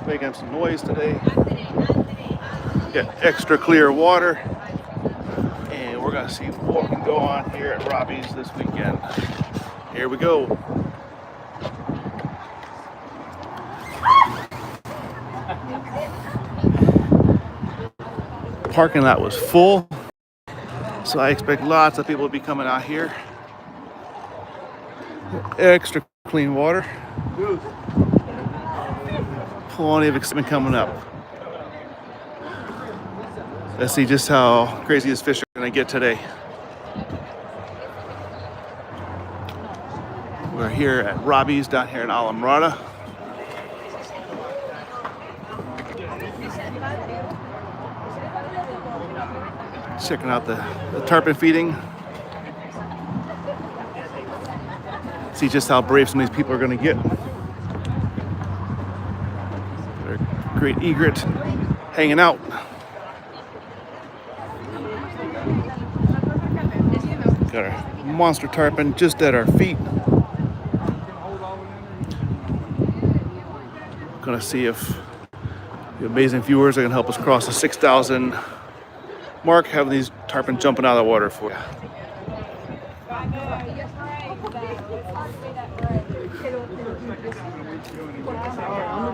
making some noise today. Got extra clear water. And we're gonna see what can go on here at Robbie's this weekend. Here we go. Parking lot was full, so I expect lots of people to be coming out here. Extra clean water. Plenty of excitement coming up. Let's see just how crazy these fish are gonna get today. We're here at Robbie's down here in Island. Checking out the tarpon feeding. See just how brave some of these people are gonna get. They're great egret hanging out. Got our monster tarpon just at our feet. Gonna see if the amazing viewers are gonna help us cross the 6,000 mark, having these tarpon jumping out of the water for you.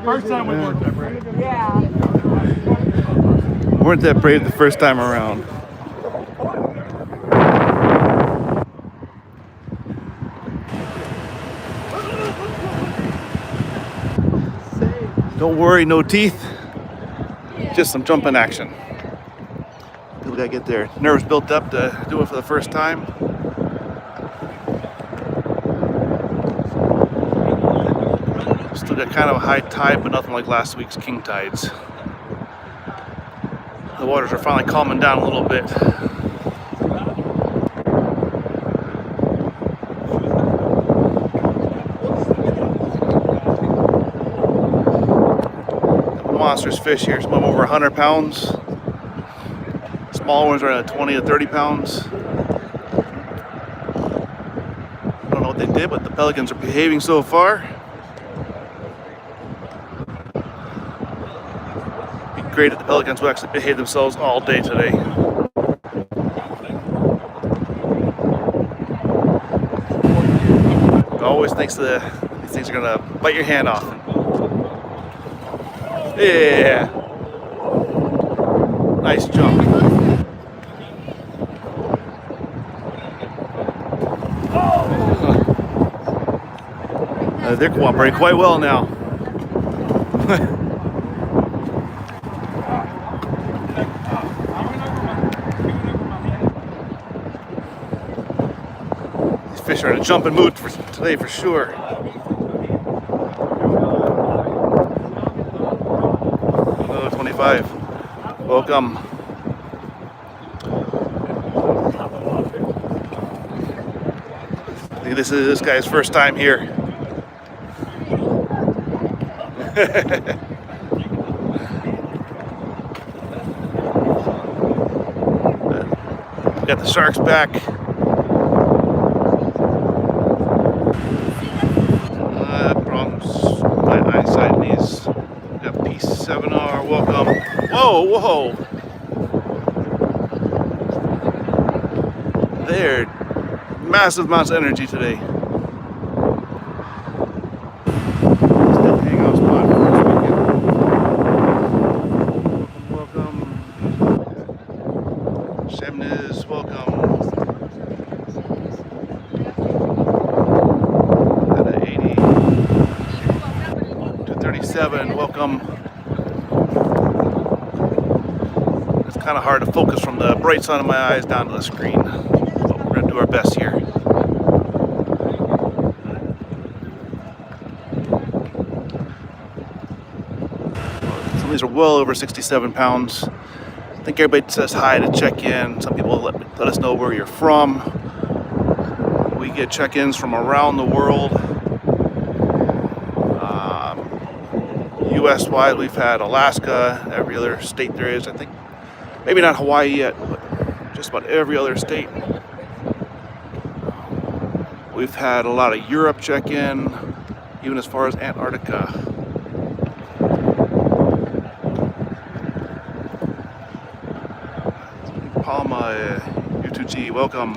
First time we weren't that brave. Yeah. Weren't that brave the first time around. Don't worry, no teeth, just some jumping action. People gotta get their nerves built up to do it for the first time. Still got kind of a high tide, but nothing like last week's king tides. The waters are finally calming down a little bit. Monstrous fish here, some of them over 100 pounds. Small ones are at 20 to 30 pounds. I don't know what they did, but the pelicans are behaving so far. It'd be great if the pelicans would actually behave themselves all day today. Always thinks these things are gonna bite your hand off. Yeah. Nice jump. They're cooperating quite well now. These fish are in a jumping mood for today for sure. Oh, 25. Welcome. I think this is this guy's first time here. We got the sharks back. Problems with my eyesight in these. We got P7R. Welcome. Whoa, whoa. They're massive amounts of energy today. Still hangout spot for this weekend. Welcome. Shemnes, welcome. At an 80 to 37, welcome. It's kind of hard to focus from the bright sun of my eyes down to the screen. We're going to do our best here. Some of these are well over 67 pounds. I think everybody says hi to check in. Some people let us know where you're from. We get check-ins from around the world. US-wide, we've had Alaska, every other state there is. I think maybe not Hawaii yet, but just about every other state. We've had a lot of Europe check in, even as far as Antarctica. Gee, welcome.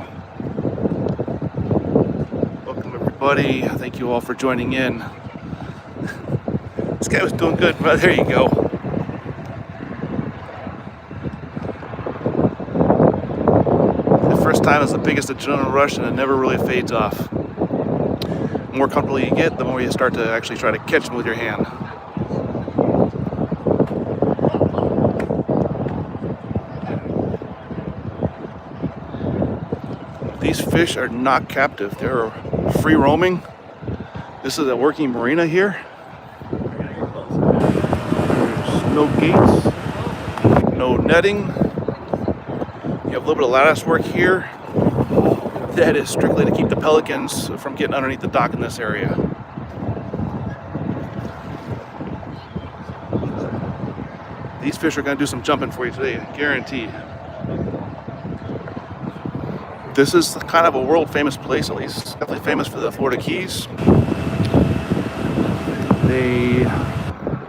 Welcome everybody. Thank you all for joining in. This guy was doing good, but there you go. The first time is the biggest adrenaline rush and it never really fades off. The more comfortable you get, the more you start to actually try to catch them with your hand. These fish are not captive. They're free roaming. This is a working marina here. There's no gates, no netting. You have a little bit of lattice work here. That is strictly to keep the pelicans from getting underneath the dock in this area. These fish are going to do some jumping for you today, guaranteed. This is kind of a world famous place, at least definitely famous for the Florida Keys. They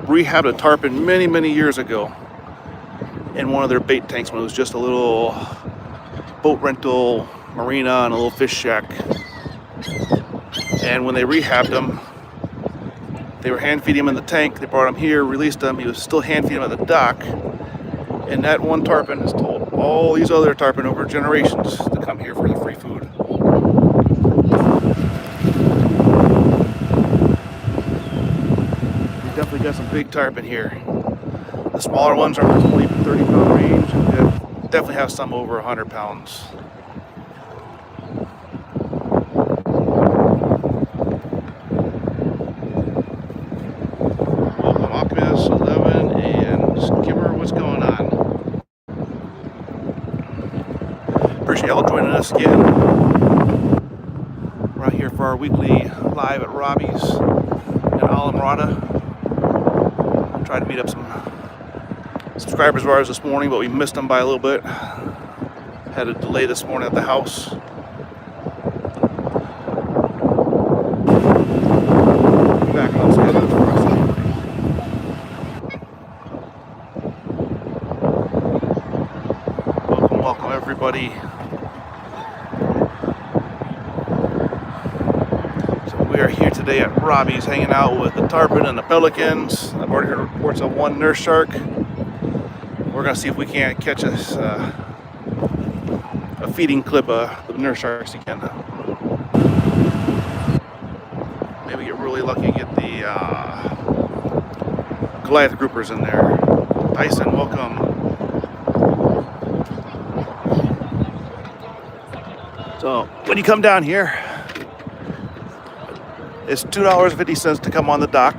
rehabbed a tarpon many, many years ago in one of their bait tanks when it was just a little boat rental marina and a little fish shack. And when they rehabbed him, they were hand feeding him in the tank. They brought him here, released him. He was still hand feeding him at the dock. And that one tarpon has told all these other tarpon over generations to come here for the free food. We definitely got some big tarpon here. The smaller ones are in the 20 to 30 pound range. And we definitely have some over 100 pounds. Welcome Optimus 11 and Skimmer, what's going on? Appreciate y'all joining us again. We're out here for our weekly live at Robbie's in Marina. Tried to meet up some subscribers of ours this morning, but we missed them by a little bit. Had a delay this morning at the house. Back on schedule for us. Welcome everybody. We are here today at Robbie's hanging out with the tarpon and the pelicans. I've already heard reports of one nurse shark. We're going to see if we can't catch us a feeding clip of the nurse sharks again. Maybe get really lucky and get the Goliath groupers in there. Tyson, welcome. So when you come down here, it's $2.50 to come on the dock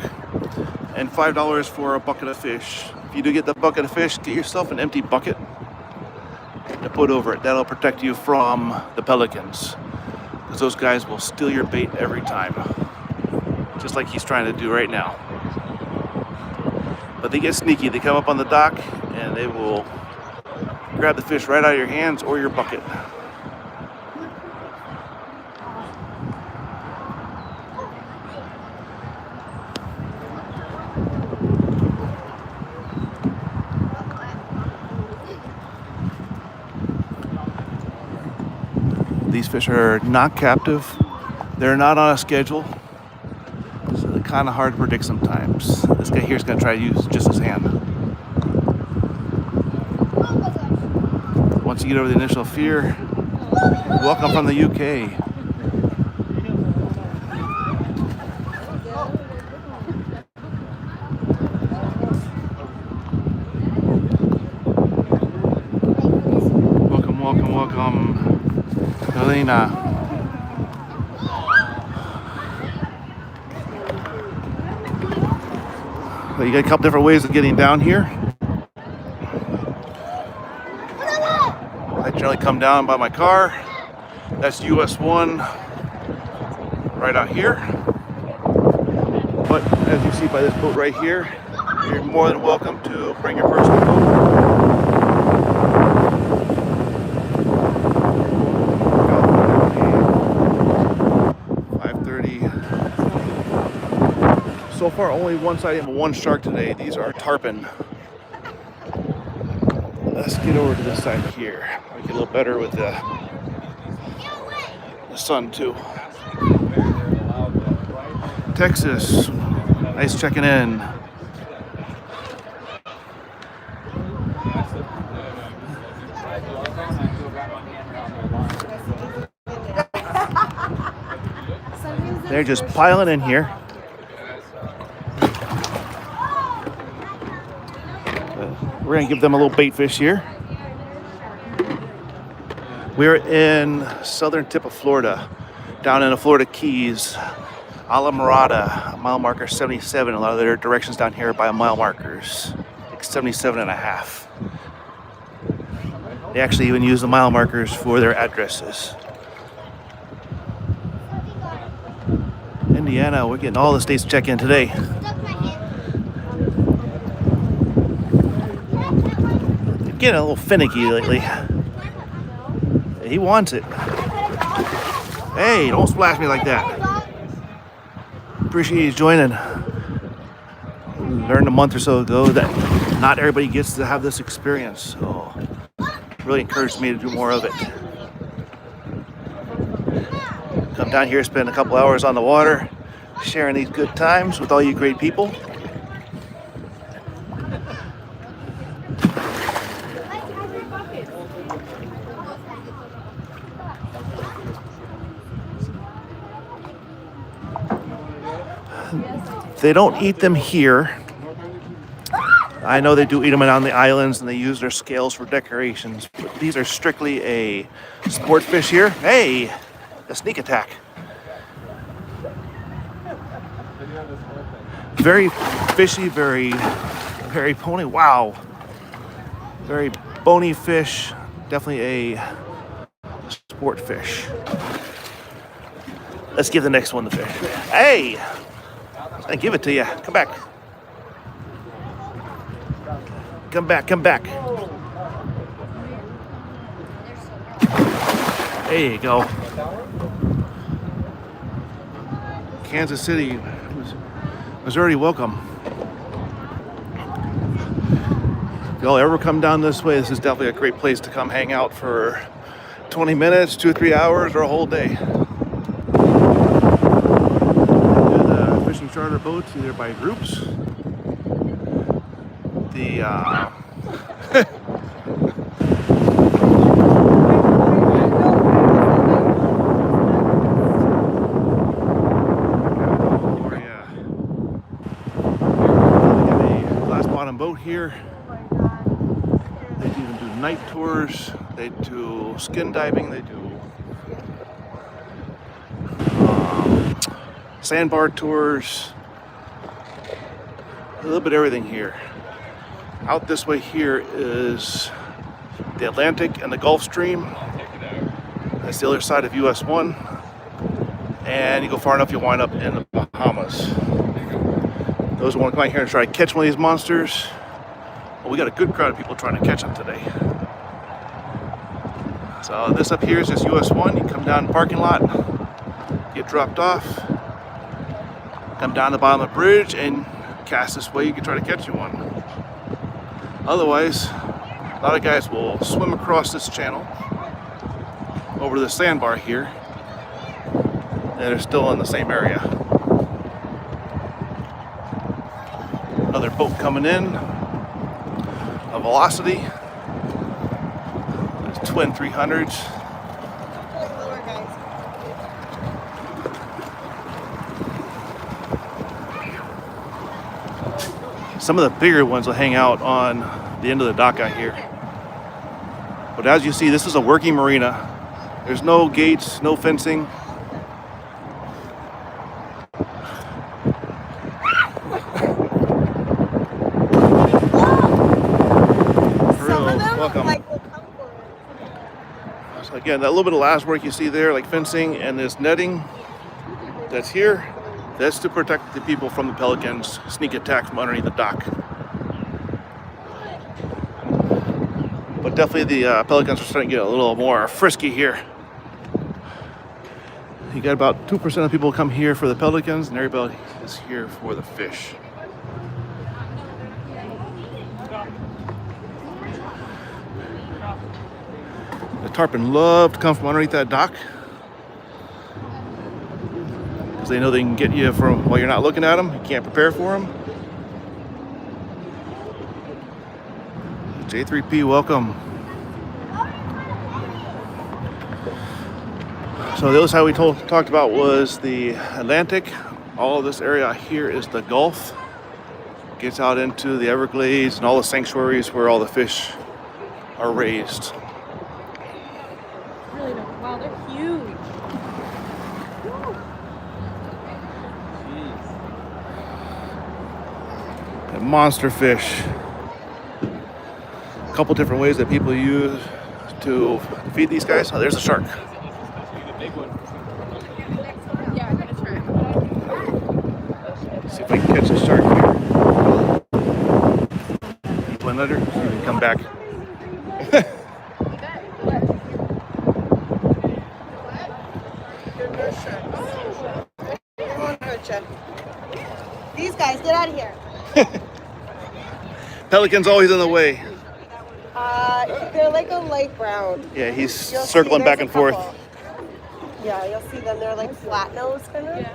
and $5 for a bucket of fish. If you do get the bucket of fish, get yourself an empty bucket to put over it. That'll protect you from the pelicans, because those guys will steal your bait every time, just like he's trying to do right now. But they get sneaky. They come up on the dock and they will grab the fish right out of your hands or your bucket. These fish are not captive. They're not on a schedule. So they're kind of hard to predict sometimes. This guy here is going to try to use just his hand. Once you get over the initial fear, welcome from the UK. Welcome. Marina. Well, you got a couple different ways of getting down here. I generally come down by my car. That's US 1 right out here. But as you see by this boat right here, you're more than welcome to bring your personal boat. 5:30. So far, only one sighting of one shark today. These are tarpon. Let's get over to this side here. Make it a little better with the the sun too. Texas, nice checking in. They're just piling in here. We're gonna give them a little bait fish here. We're in southern tip of Florida, down in the Florida Keys, Ala Mirada, mile marker 77. A lot of their directions down here are by mile markers, like 77 and a half. They actually even use the mile markers for their addresses. Indiana, we're getting all the states check in today. They're getting a little finicky lately. He wants it. Hey, don't splash me like that. Appreciate you joining. Learned a month or so ago that not everybody gets to have this experience, so really encouraged me to do more of it. Come down here, spend a couple hours on the water, sharing these good times with all you great people. They don't eat them here. I know they do eat them on the islands and they use their scales for decorations, but these are strictly a sport fish here. Hey, a sneak attack. Very fishy, very pony. Wow. Very bony fish. Definitely a sport fish. Let's give the next one the fish. Hey! I give it to you. Come back. Come back, come back. There you go. Kansas City, Missouri, welcome. If y'all ever come down this way, this is definitely a great place to come hang out for 20 minutes, 2 or 3 hours, or a whole day. Fishing charter boats, either by groups. The glass bottom boat here. They even do night tours. They do skin diving. They do sandbar tours. A little bit of everything here. Out this way here is the Atlantic and the Gulf Stream. That's the other side of US 1. And you go far enough, you'll wind up in the Bahamas. Those who want to come out here and try to catch one of these monsters, well, we got a good crowd of people trying to catch them today. So this up here is just US 1. You come down the parking lot, get dropped off, come down the bottom of the bridge and cast this way. You can try to catch you one. Otherwise, a lot of guys will swim across this channel over to the sandbar here, and they're still in the same area. Another boat coming in, a Velocity. There's twin 300s. Some of the bigger ones will hang out on the end of the dock out here. But as you see, this is a working marina. There's no gates, no fencing. Welcome. So again, that little bit of last work you see there, like fencing and this netting that's here, that's to protect the people from the pelicans' sneak attack from underneath the dock. But definitely the pelicans are starting to get a little more frisky here. You got about 2% of people come here for the pelicans, and everybody is here for the fish. The tarpon love to come from underneath that dock. because they know they can get you from while you're not looking at them. You can't prepare for them. J3P, welcome. So the other side we talked about was the Atlantic. All of this area here is the Gulf. Gets out into the Everglades and all the sanctuaries where all the fish are raised. Really don't. Wow, they're huge. And monster fish. A couple different ways that people use to feed these guys. Oh, there's a shark. Yeah, I'm gonna try. See if we can catch the shark here. He went under. See if we can come back. These guys, get out of here. Pelican's always in the way. They're like a light brown. Yeah, he's You'll circling see back there's and a forth. couple. Yeah, you'll see them. They're like flat nose kind of. Yeah.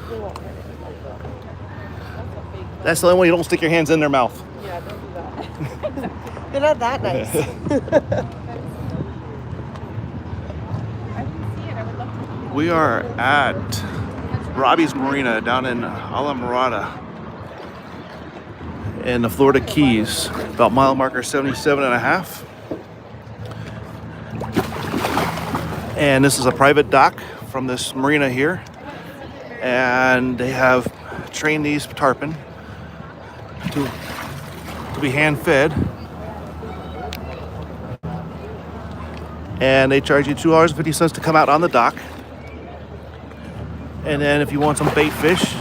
They won't hurt it. That's the only one you don't stick your hands in their mouth. Yeah, don't do that. They're not that nice. I didn't see it. I would love to. We are at Robbie's Marina down in Islamorada in the Florida Keys, about mile marker 77.5. And this is a private dock from this marina here. And they have trained these tarpon to be hand fed. And they charge you $2.50 to come out on the dock. And then if you want some bait fish,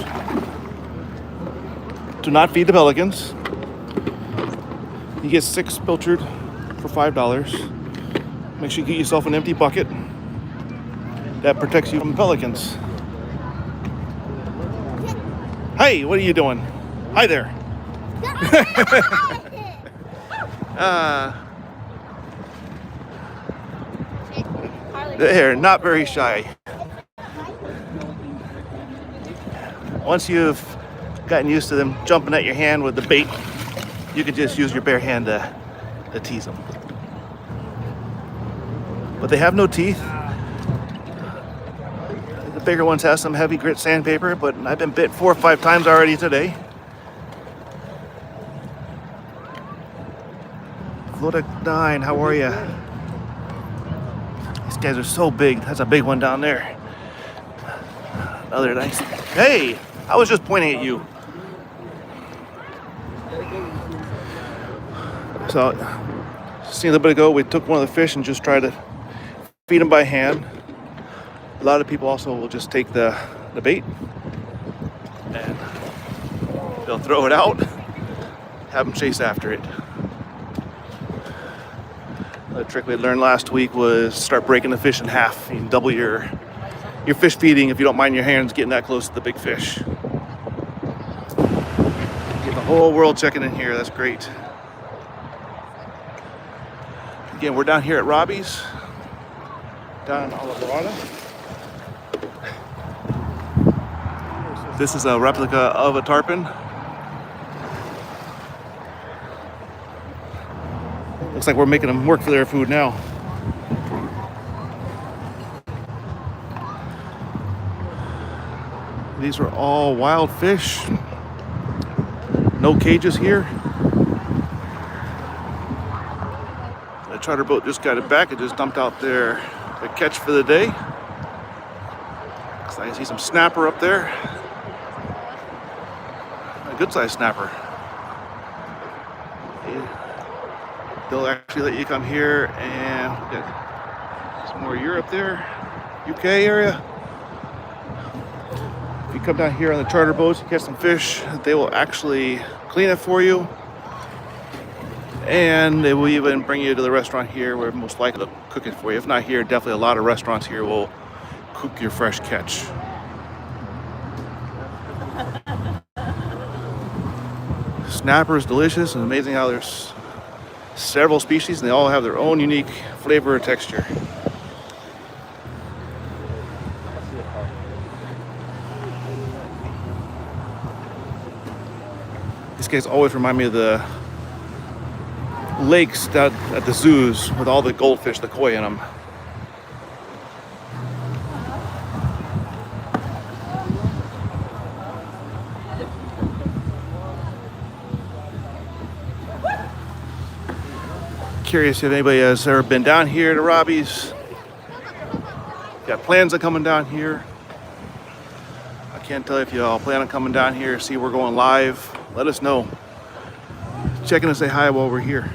do not feed the pelicans. You get 6 pilchard for $5. Make sure you get yourself an empty bucket. That protects you from pelicans. Hey, what are you doing? Hi there. They're not very shy. Once you've gotten used to them jumping at your hand with the bait, you can just use your bare hand to tease them. But they have no teeth. The bigger ones have some heavy grit sandpaper, but I've been bit 4 or 5 times already today. Florida 9, how are you? These guys are so big. That's a big one down there. Another nice. Hey, I was just pointing at you. So, seen a little bit ago, we took one of the fish and just tried to feed them by hand. A lot of people also will just take the bait and they'll throw it out, have them chase after it. The trick we learned last week was start breaking the fish in half. You can double your fish feeding if you don't mind your hands getting that close to the big fish. Get the whole world checking in here. That's great. Again, we're down here at Robbie's, down in Islamorada. This is a replica of a tarpon. Looks like we're making them work for their food now. These are all wild fish. No cages here. The charter boat just got it back. It just dumped out their catch for the day. Looks like I see some snapper up there. A good sized snapper. They'll actually let you come here and get some more Europe there, UK area. If you come down here on the charter boats, you catch some fish, they will actually clean it for you. And they will even bring you to the restaurant here where most likely they'll cook it for you. If not here, definitely a lot of restaurants here will cook your fresh catch. Snapper is delicious and amazing how there's several species and they all have their own unique flavor or texture. These guys always remind me of the lakes down at the zoos with all the goldfish, the koi in them. Curious if anybody has ever been down here to Robbie's. Got plans on coming down here. I can't tell if y'all plan on coming down here, see we're going live. Let us know. Check in and say hi while we're here.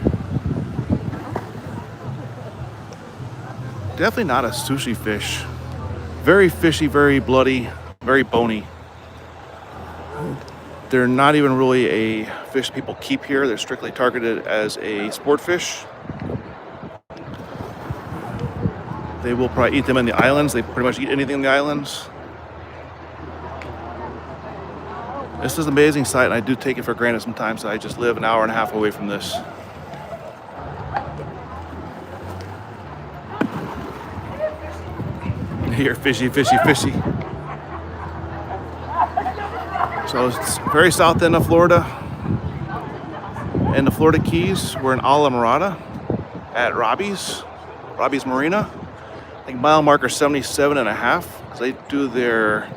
Definitely not a sushi fish. Very fishy, very bloody, very bony. They're not even really a fish people keep here. They're strictly targeted as a sport fish. They will probably eat them in the islands. They pretty much eat anything in the islands. This is an amazing sight, and I do take it for granted sometimes. I just live an hour and a half away from this. Here, fishy, fishy, fishy. So it's very south end of Florida. In the Florida Keys, we're in Isla at Robbie's Marina. I think mile marker 77.5, because they do their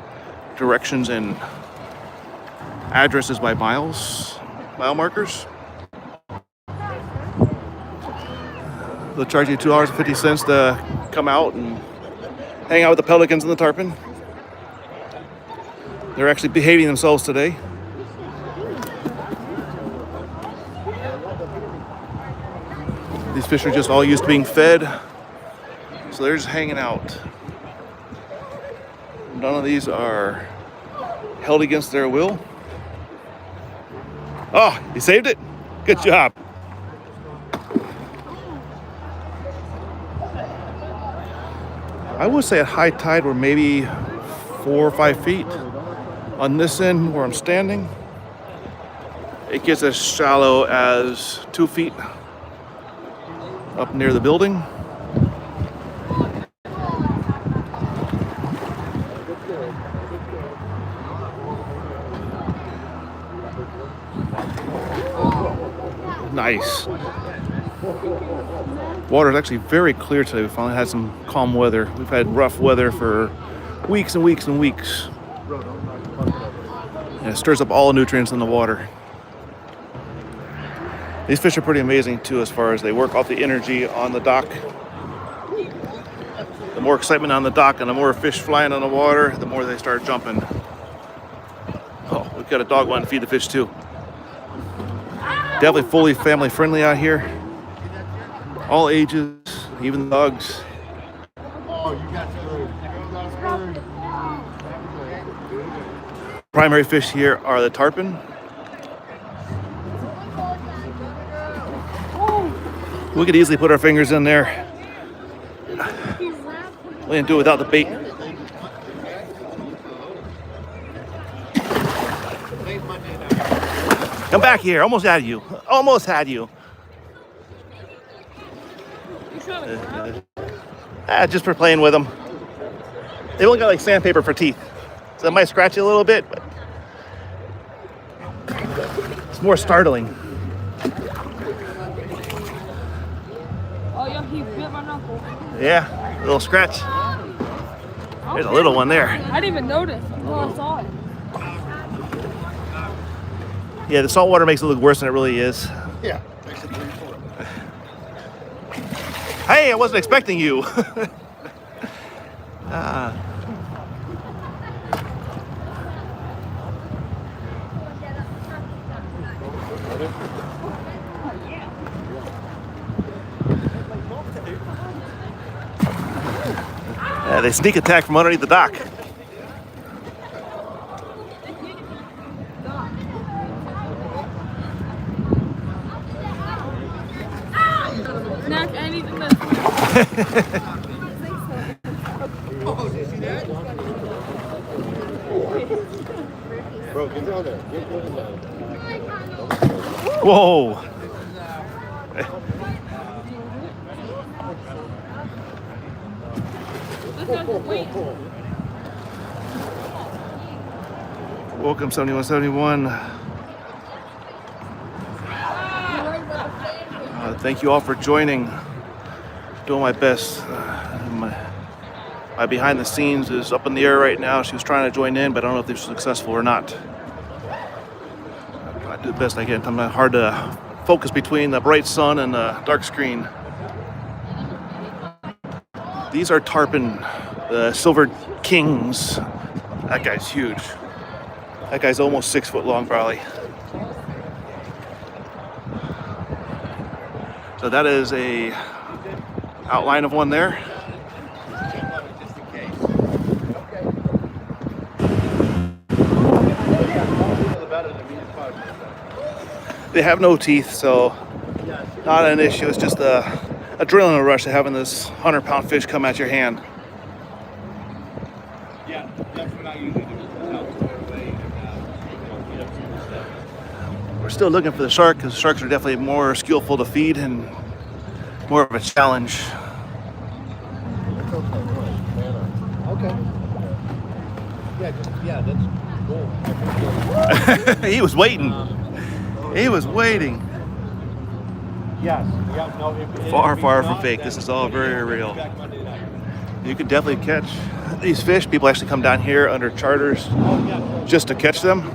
directions and addresses by mile markers. They'll charge you $2.50 to come out and hang out with the pelicans and the tarpon. They're actually behaving themselves today. These fish are just all used to being fed, so they're just hanging out. None of these are held against their will. Oh, you saved it? Good job. I would say at high tide we're maybe 4 or 5 feet. On this end where I'm standing, it gets as shallow as 2 feet up near the building. Nice. Water is actually very clear today. We finally had some calm weather. We've had rough weather for weeks and weeks and weeks. And it stirs up all the nutrients in the water. These fish are pretty amazing too, as far as they work off the energy on the dock. The more excitement on the dock and the more fish flying on the water, the more they start jumping. Oh, we've got a dog wanting to feed the fish too. Definitely fully family friendly out here. All ages, even the dogs. Primary fish here are the tarpon. We could easily put our fingers in there. We didn't do it without the bait. Come back here. Almost had you. Almost had you. Just for playing with them. They only got like sandpaper for teeth. So it might scratch you a little bit, but it's more startling. Oh, yeah, he bit my knuckle. Yeah, a little scratch. There's a little one there. I didn't even notice until I saw it. Yeah, the salt water makes it look worse than it really is. Yeah. Hey, I wasn't expecting you. They sneak attack from underneath the dock. Snack anything that's Bro, get down there. Get down there. Whoa. Welcome 7171. Thank you all for joining. Doing my best. My behind the scenes is up in the air right now. She was trying to join in, but I don't know if they're successful or not. I do the best I can. It's hard to focus between the bright sun and the dark screen. These are tarpon, the silver kings. That guy's huge. That guy's almost 6 foot long, probably. So that is a outline of one there. They have no teeth, so not an issue. It's just a adrenaline rush of having this 100-pound fish come at your hand. Yeah, that's what I usually do. We're still looking for the shark because sharks are definitely more skillful to feed and more of a challenge. Okay. Yeah, that's cool. He was waiting. He was waiting. Yes. Yeah, no, Far from fake. This is all very real. You could definitely catch these fish. People actually come down here under charters just to catch them.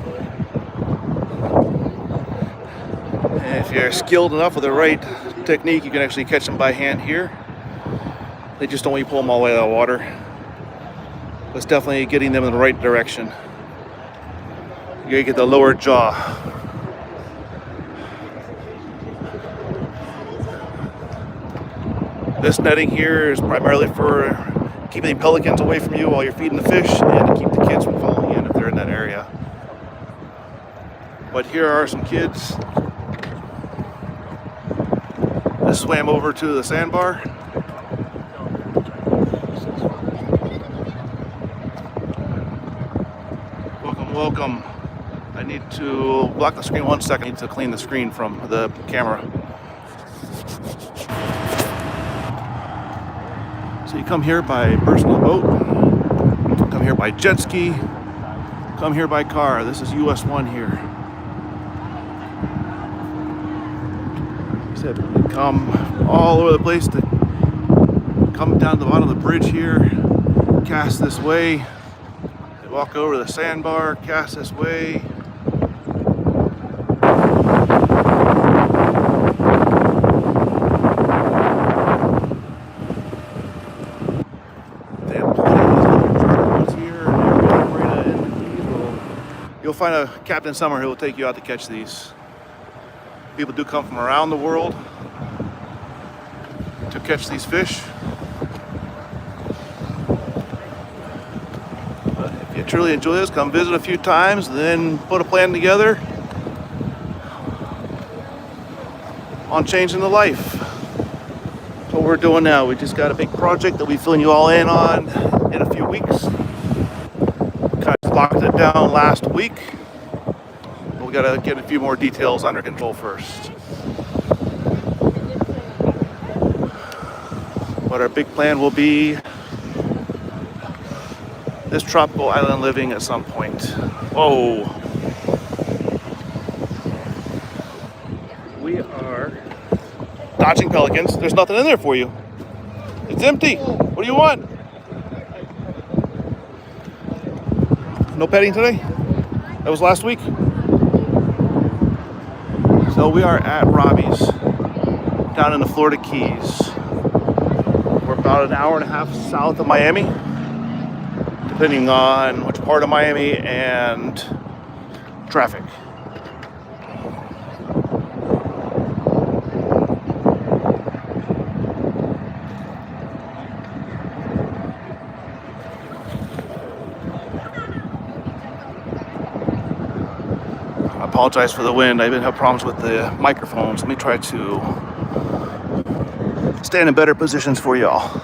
And if you're skilled enough with the right technique, you can actually catch them by hand here. They just don't want you to pull them all the way out of the water. But it's definitely getting them in the right direction. You gotta get the lower jaw. This netting here is primarily for keeping the pelicans away from you while you're feeding the fish and to keep the kids from falling in if they're in that area. But here are some kids. This swam over to the sandbar. Welcome. I need to block the screen 1 second. I need to clean the screen from the camera. So you come here by personal boat, come here by jet ski, come here by car. This is US 1 here. He said come all over the place to come down to the bottom of the bridge here, cast this way, walk over the sandbar, cast this way. You'll find a Captain Summer who will take you out to catch these. People do come from around the world to catch these fish. But if you truly enjoy this, come visit a few times, then put a plan together on changing the life. That's what we're doing now. We just got a big project that we'll be filling you all in on in a few weeks. Locked it down last week. We gotta get a few more details under control first. But our big plan will be this tropical island living at some point. Whoa. We are dodging pelicans. There's nothing in there for you. It's empty. What do you want? No petting today? That was last week? So we are at Robbie's down in the Florida Keys. We're about an hour and a half south of Miami, depending on which part of Miami and traffic. I apologize for the wind. I've been having problems with the microphones. Let me try to stand in better positions for y'all.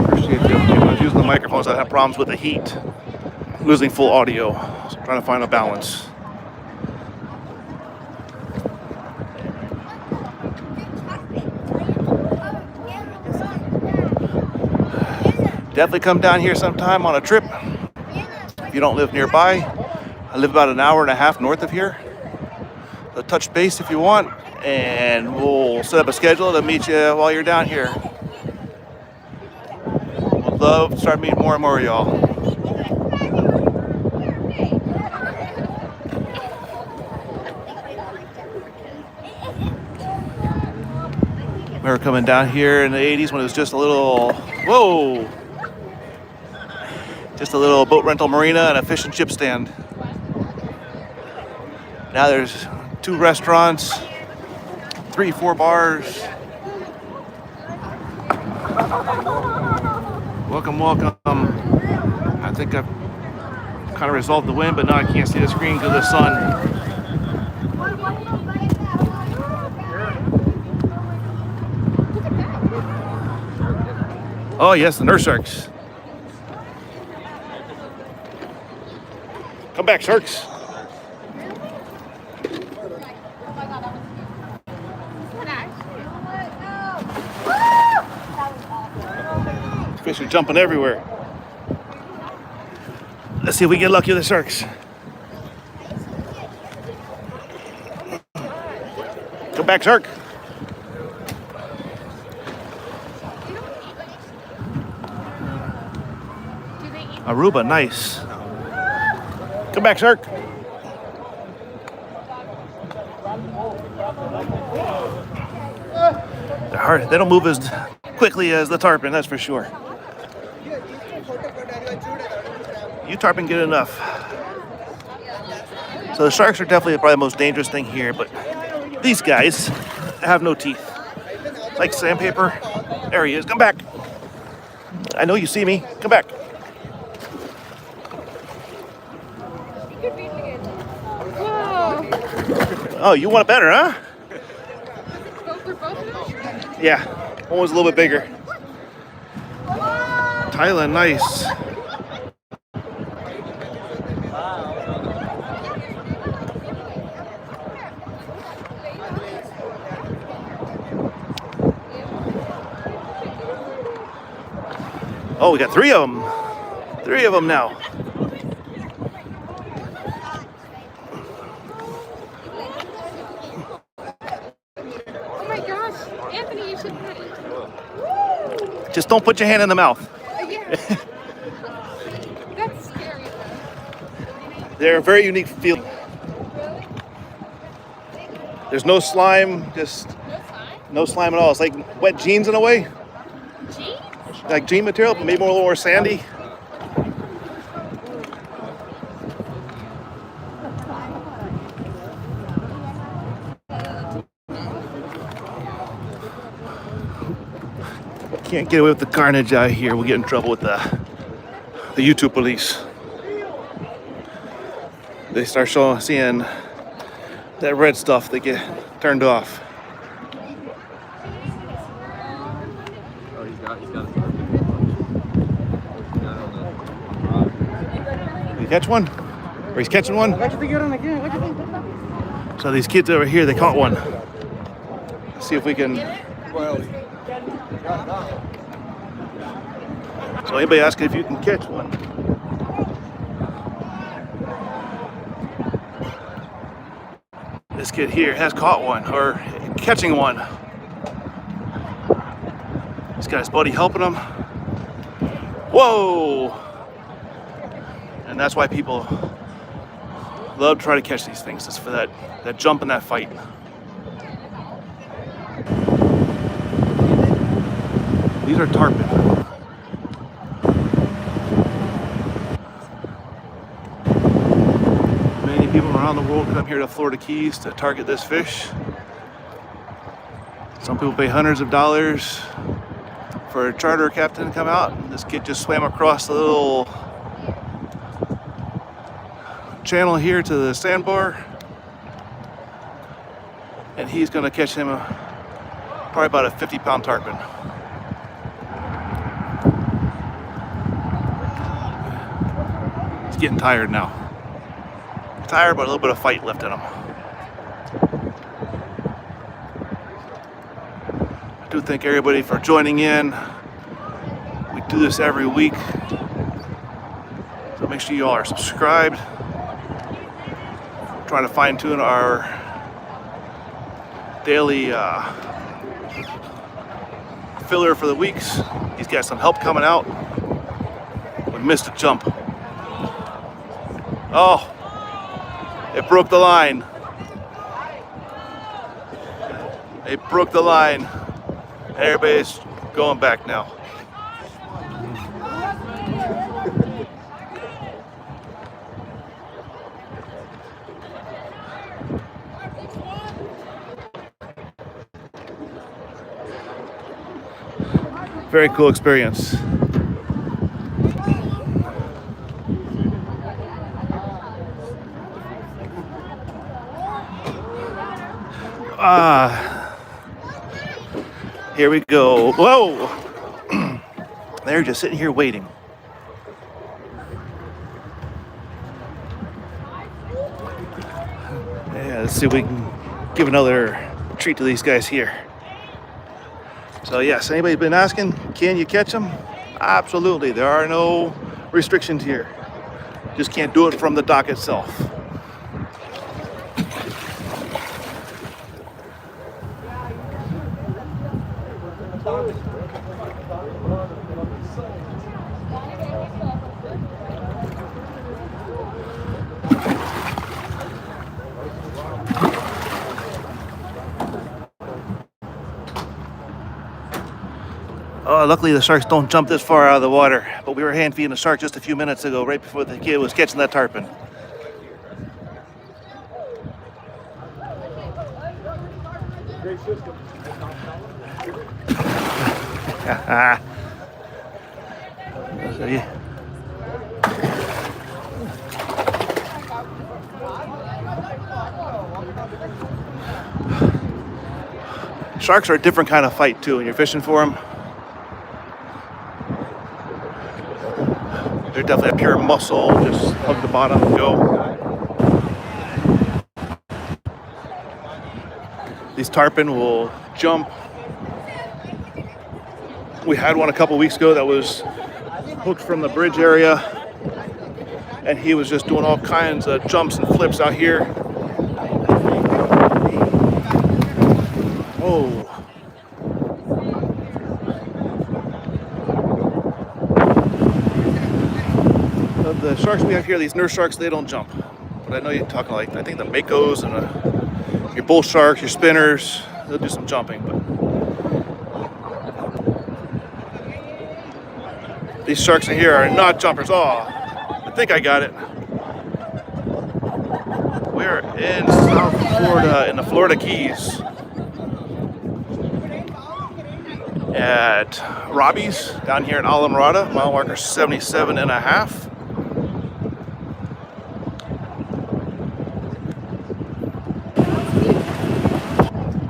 Appreciate the opportunity. I was using the microphones. I have problems with the heat, losing full audio. So I'm trying to find a balance. Definitely come down here sometime on a trip. If you don't live nearby, I live about an hour and a half north of here. So touch base if you want, and we'll set up a schedule to meet you while you're down here. Would love to start meeting more and more of y'all. Remember coming down here in the 80s when it was just a little, whoa, just a little boat rental marina and a fish and chip stand. Now there's 2 restaurants, 3, 4 bars. Welcome, welcome. I think I've kind of resolved the wind, but now I can't see the screen because of the sun. Oh yes, the nurse sharks. Come back, sharks. Fish are jumping everywhere. Let's see if we get lucky with the sharks. Come back, shark. Aruba, nice. Come back, shark. They're hard. They don't move as quickly as the tarpon, that's for sure. You tarpon get enough. So the sharks are definitely probably the most dangerous thing here, but these guys have no teeth. Like sandpaper. There he is. Come back. I know you see me. Come back. Oh, you want it better, huh? Yeah, one was a little bit bigger. Thailand, nice. Oh, we got 3 of them. 3 of them now. Just don't put your hand in the mouth. Yeah. That's scary. They're a very unique feeling. There's no slime, just no slime at all. It's like wet jeans in a way. Jeans? Like jean material, but maybe a little more sandy. Can't get away with the carnage out here. We'll get in trouble with the YouTube police. They start seeing that red stuff, they get turned off. Oh, he's got You catch one? Or he's catching one? So these kids over here, they caught one. Let's see if we can. So anybody asking if you can catch one? This kid here has caught one, or catching one. He's got his buddy helping him. Whoa! And that's why people love to try to catch these things. It's for that jump and that fight. These are tarpon. Many people around the world come here to Florida Keys to target this fish. Some people pay hundreds of dollars for a charter captain to come out. This kid just swam across the little channel here to the sandbar. And he's gonna catch him probably about a 50-pound tarpon. He's getting tired now. Tired, but a little bit of fight left in him. I do thank everybody for joining in. We do this every week. So make sure you all are subscribed. trying to fine tune our daily filler for the weeks. He's got some help coming out. We missed a jump. Oh, it broke the line. It broke the line. Everybody's going back now. Very cool experience. Here we go. Whoa! They're just sitting here waiting. Yeah, let's see if we can give another treat to these guys here. So yes, anybody's been asking, can you catch them? Absolutely, there are no restrictions here. Just can't do it from the dock itself. Oh, luckily the sharks don't jump this far out of the water, but we were hand feeding a shark just a few minutes ago, right before the kid was catching that tarpon. So, yeah. Sharks are a different kind of fight too when you're fishing for them. They're definitely a pure muscle, just hug the bottom and go. These tarpon will jump. We had one a couple weeks ago that was hooked from the bridge area, and he was just doing all kinds of jumps and flips out here. Oh. The sharks we have here, these nurse sharks, they don't jump. But I know you're talking like, I think the makos and your bull sharks, your spinners, they'll do some jumping. But these sharks in here are not jumpers. Oh, I think I got it. We're in South Florida, in the Florida Keys, at Robbie's down here in Islandflow, mile marker 77.5.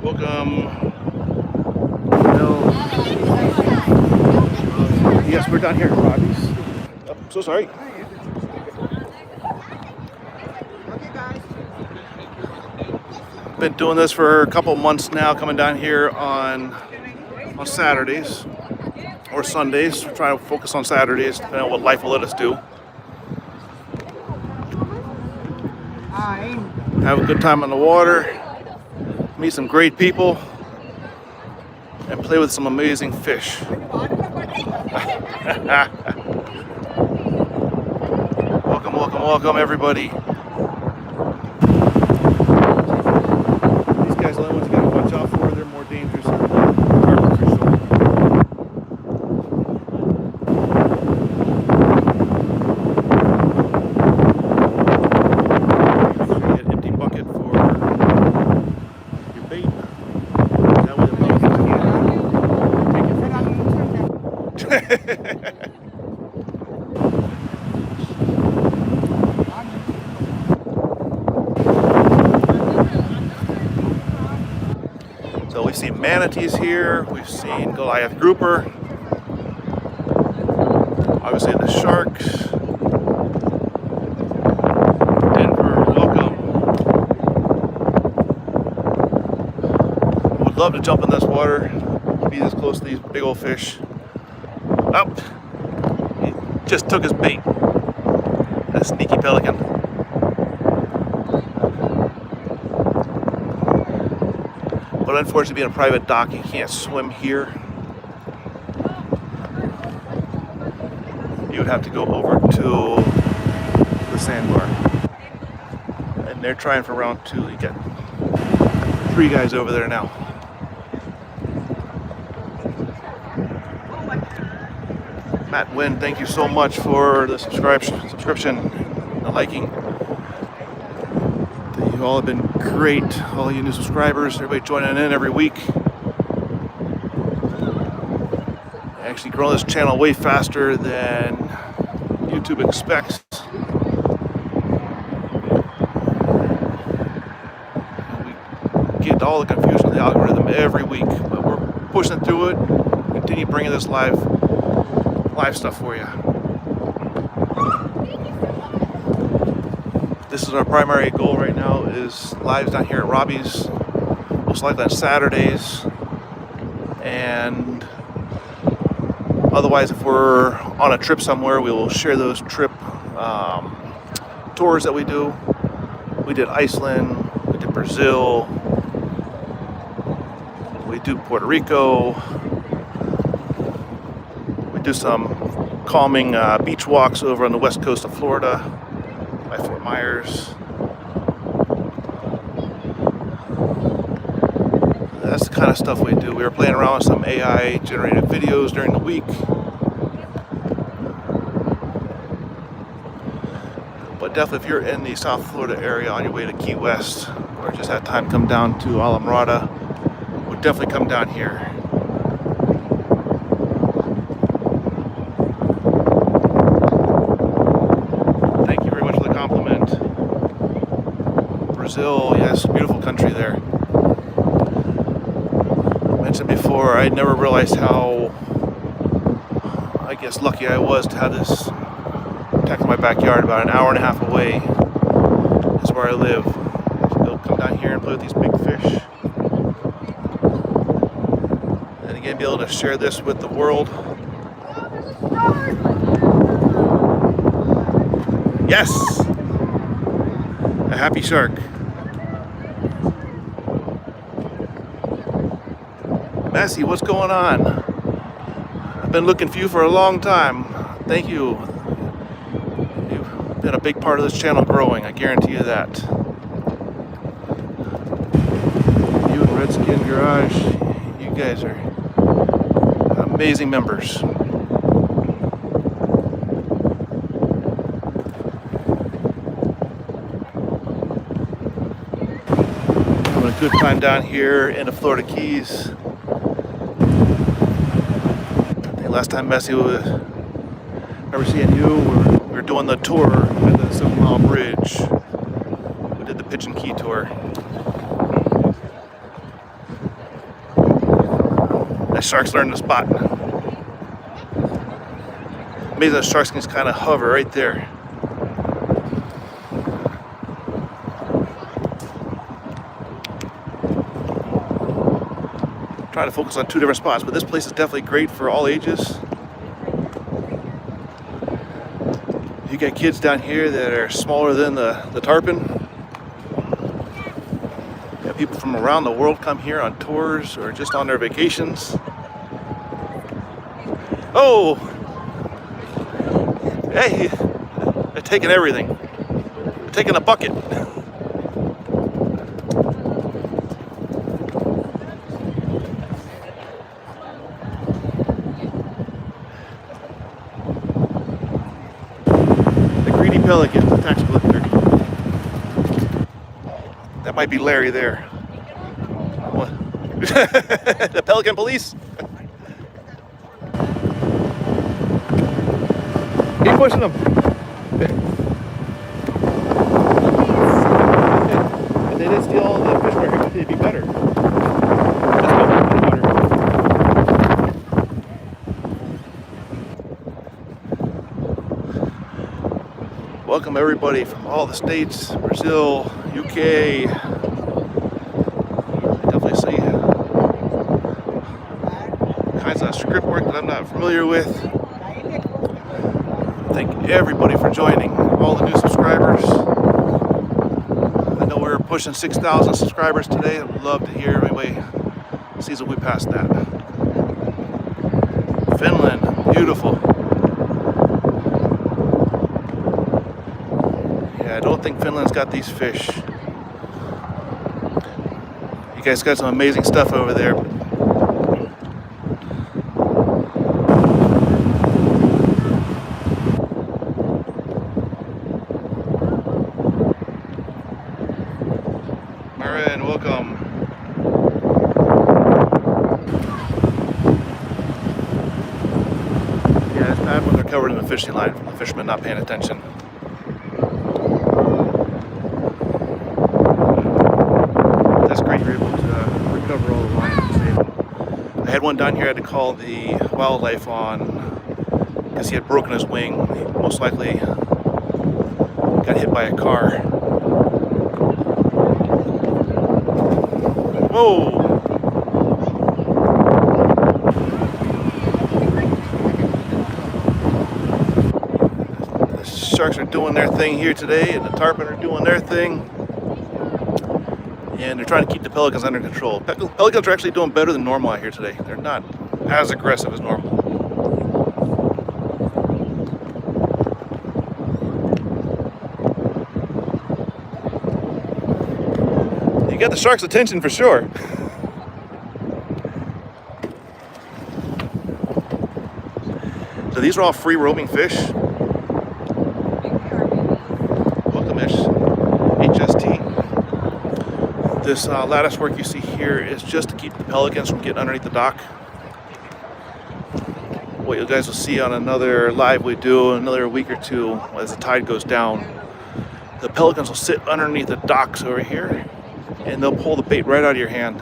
Welcome. No. Yes, we're down here at Robbie's. Oh, I'm so sorry. Been doing this for a couple months now, coming down here on Saturdays or Sundays. We're trying to focus on Saturdays, depending on what life will let us do. Have a good time on the water, meet some great people, and play with some amazing fish. Welcome, welcome, welcome, everybody. These guys are the only ones you gotta watch out for. They're more dangerous than the tarpon fish. Get an empty bucket for your bait. That way the dolphins can't take it from you. So we've seen manatees here, we've seen Goliath grouper, obviously the sharks. Denver, welcome. Would love to jump in this water, be this close to these big old fish. Oh, he just took his bait. That sneaky pelican. But unfortunately, being a private dock, you can't swim here. You would have to go over to the sandbar. And they're trying for round 2. You got 3 guys over there now. Matt Wynn, thank you so much for the subscription, the liking. You all have been great. All you new subscribers, everybody joining in every week. Actually growing this channel way faster than YouTube expects. We get all the confusion with the algorithm every week, but we're pushing through it. Continue bringing this live stuff for you. This is our primary goal right now, is lives down here at Robbie's, most likely on Saturdays, and otherwise if we're on a trip somewhere, we will share those trip tours that we do. We did Iceland, we did Brazil, we do Puerto Rico, we do some calming beach walks over on the west coast of Florida by Fort Myers. That's the kind of stuff we do. We were playing around with some AI generated videos during the week. But definitely if you're in the South Florida area on your way to Key West, or just had time to come down to Islamorada, would definitely come down here. Thank you very much for the compliment. Brazil, yes, beautiful country there. I mentioned before, I never realized how, I guess, lucky I was to have this tucked in my backyard. About an hour and a half away is where I live. They'll come down here and play with these big fish. And again, be able to share this with the world. Yes! A happy shark. Massey, what's going on? I've been looking for you for a long time. Thank you. You've been a big part of this channel growing, I guarantee you that. You and Redskin Garage, you guys are amazing members. Having a good time down here in the Florida Keys. Last time Messi was, I remember seeing you, we were doing the tour at the 7 Mile Bridge. We did the Pigeon Key tour. That shark's learning to spot. Amazing that sharks can just kind of hover right there. Try to focus on 2 different spots, but this place is definitely great for all ages. You got kids down here that are smaller than the tarpon. You got people from around the world come here on tours or just on their vacations. Oh! Hey! They're taking everything. They're taking a bucket. Pelican, the tax collector. That might be Larry there. What? The Pelican police? Keep pushing them. If they didn't steal all the fish wire, it'd be better. Just go in the water. Welcome everybody from all the states, Brazil, UK. I definitely see kinds of script work that I'm not familiar with. Thank everybody for joining, all the new subscribers. I know we're pushing 6,000 subscribers today. I'd love to hear anybody season we passed that. Finland, beautiful. Yeah, I don't think Finland's got these fish. You guys got some amazing stuff over there. Marina, welcome. Yeah, it's bad when they're covered in the fishing line from the fishermen not paying attention. That's great, you're able to recover all the line and save them. I had one down here, I had to call the wildlife on because he had broken his wing. He most likely got hit by a car. Whoa! The sharks are doing their thing here today, and the tarpon are doing their thing. And they're trying to keep the pelicans under control. Pelicans are actually doing better than normal out here today. They're not as aggressive as normal. You got the shark's attention for sure. So these are all free roaming fish. Welcome-ish. HST. This lattice work you see here is just to keep the pelicans from getting underneath the dock. What you guys will see on another live we do in another week or two as the tide goes down, the pelicans will sit underneath the docks over here and they'll pull the bait right out of your hand.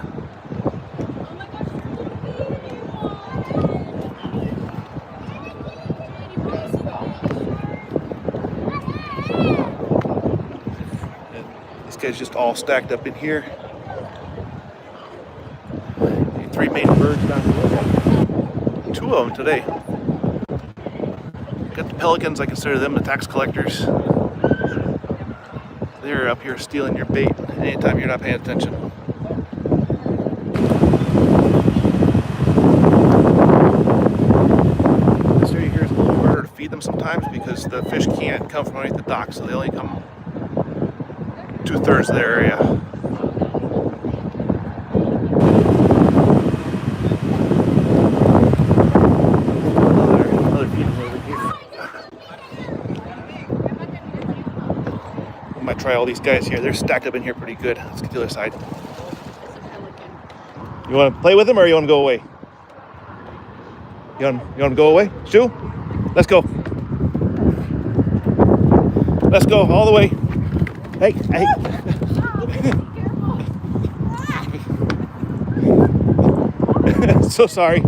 These guys just all stacked up in here. Three main birds down here. Two of them today. Got the pelicans, I consider them the tax collectors. They're up here stealing your bait anytime you're not paying attention. This area here is a little harder to feed them sometimes because the fish can't come from underneath the dock, so they only come 2/3 of the area. Another feeding over here. I might try all these guys here. They're stacked up in here pretty good. Let's get to the other side. You want to play with them or you want to go away? You want to go away? Stu? Let's go. Let's go all the way. Hey, hey. So sorry.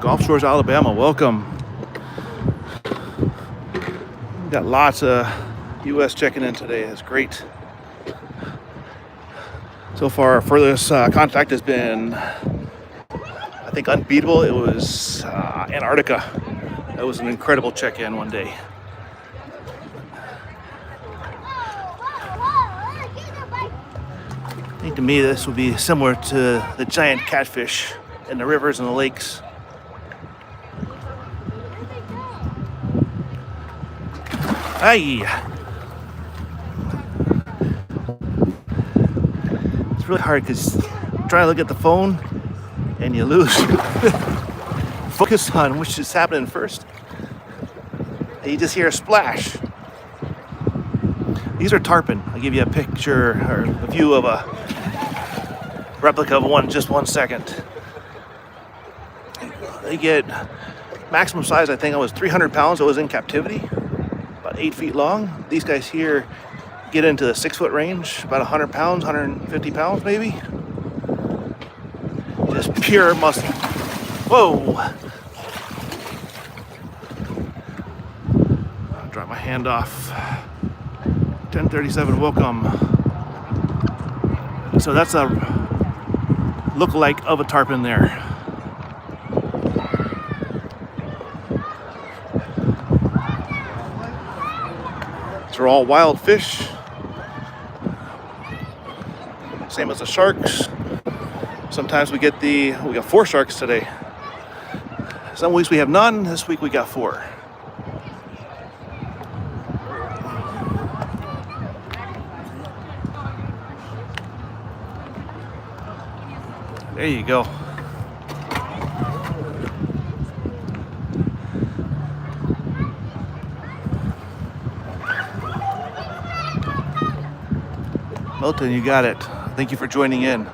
Gulf Shores, Alabama, welcome. Got lots of U.S. checking in today. It's great. So far, our furthest contact has been, I think, unbeatable. It was Antarctica. That was an incredible check-in one day. I think to me this would be similar to the giant catfish in the rivers and the lakes. Hey! It's really hard because you try to look at the phone and you lose focus on which is happening first. And you just hear a splash. These are tarpon. I'll give you a picture or a view of a replica of one, just 1 second. They get maximum size, I think it was 300 pounds. It was in captivity, about 8 feet long. These guys here get into the 6 foot range, about 100 pounds, 150 pounds maybe. Just pure muscle. Whoa! I'll drop my hand off. 1037, welcome. So that's a look-alike of a tarpon there. These are all wild fish. Same as the sharks. Sometimes we got 4 sharks today. Some weeks we have none. This week we got 4. There you go. Milton, you got it. Thank you for joining in.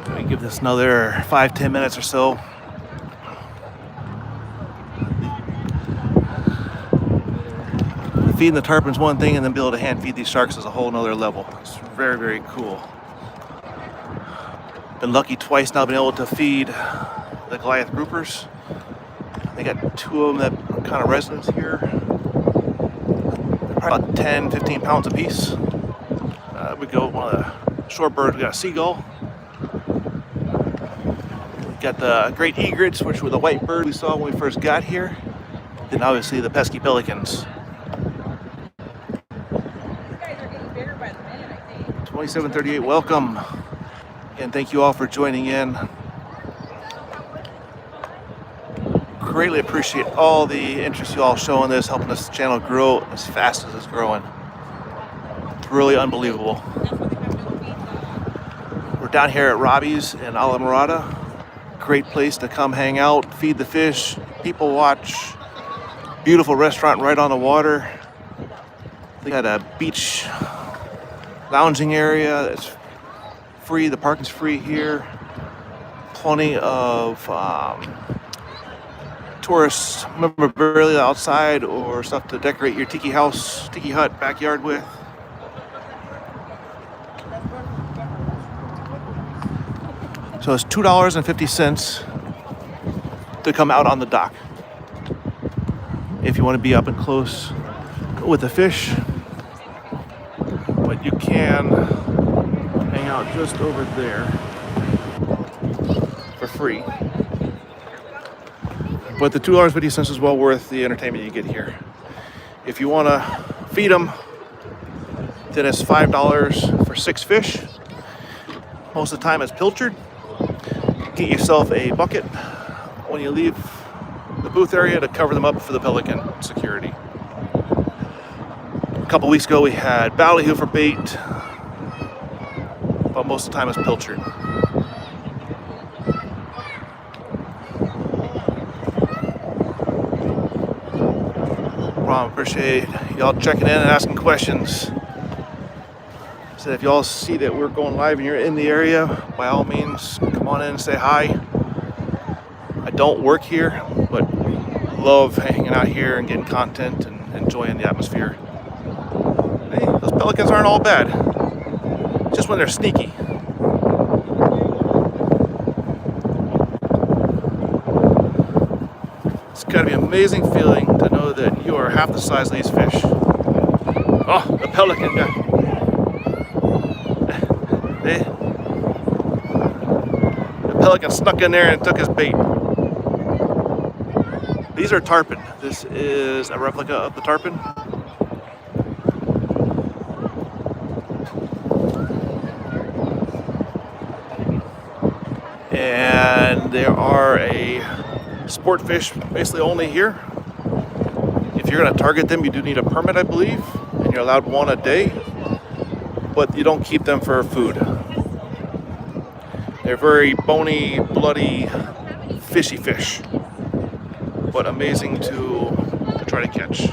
Let me give this another 5-10 minutes or so. Feeding the tarpon's one thing, and then be able to hand feed these sharks is a whole nother level. It's very, very cool. Been lucky twice now, been able to feed the Goliath groupers. They got 2 of them that are kind of residents here. They're probably about 10, 15 pounds apiece. We go one of the shorebirds, we got a seagull. We got the great egrets, which were the white bird we saw when we first got here. Then obviously the pesky pelicans. 2738, welcome. And thank you all for joining in. Greatly appreciate all the interest you all show in this, helping this channel grow as fast as it's growing. It's really unbelievable. We're down here at Robbie's in Island. Great place to come hang out, feed the fish, people watch. Beautiful restaurant right on the water. They got a beach lounging area that's free. The parking's free here. Plenty of tourist memorabilia outside or stuff to decorate your tiki house, tiki hut backyard with. So it's $2.50 to come out on the dock. If you want to be up and close with the fish, but you can hang out just over there for free. But the $2.50 is well worth the entertainment you get here. If you want to feed them, then it's $5 for 6 fish. Most of the time it's pilchard. Get yourself a bucket when you leave the booth area to cover them up for the pelican security. A couple weeks ago we had ballyhoo for bait, but most of the time it's pilchard. Well, I appreciate y'all checking in and asking questions. So if y'all see that we're going live and you're in the area, by all means, come on in and say hi. I don't work here, but love hanging out here and getting content and enjoying the atmosphere. Hey, those pelicans aren't all bad. Just when they're sneaky. It's gotta be an amazing feeling to know that you are half the size of these fish. Oh, the pelican guy. The pelican snuck in there and took his bait. These are tarpon. This is a replica of the tarpon. And there are a sport fish basically only here. If you're going to target them, you do need a permit, I believe, and you're allowed 1 a day, but you don't keep them for food. They're very bony, bloody, fishy fish, but amazing to try to catch.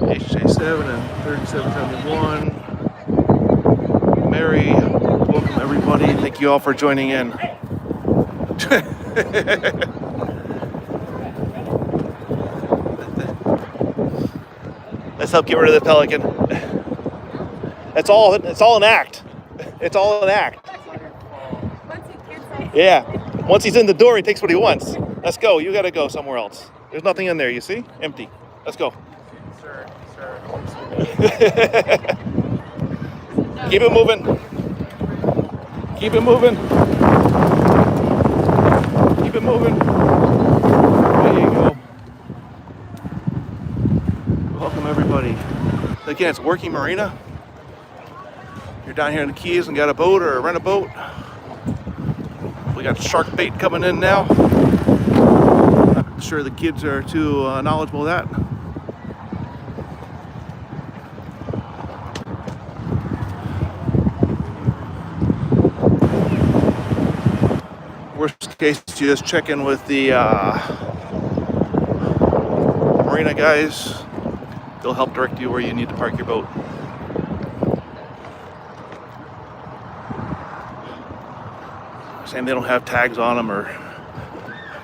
HJ7 and 3771. Mary, welcome everybody. Thank you all for joining in. Let's help get rid of the pelican. It's all an act. It's all an act. Yeah. Once he's in the door, he takes what he wants. Let's go. You gotta go somewhere else. There's nothing in there, you see? Empty. Let's go. Sir. Keep it moving. Keep it moving. Keep it moving. There you go. Welcome everybody. Again, it's working marina. You're down here in the Keys and got a boat or rent a boat. We got shark bait coming in now. I'm sure the kids are too knowledgeable of that. Worst case, you just check in with the marina guys. They'll help direct you where you need to park your boat. Saying they don't have tags on them or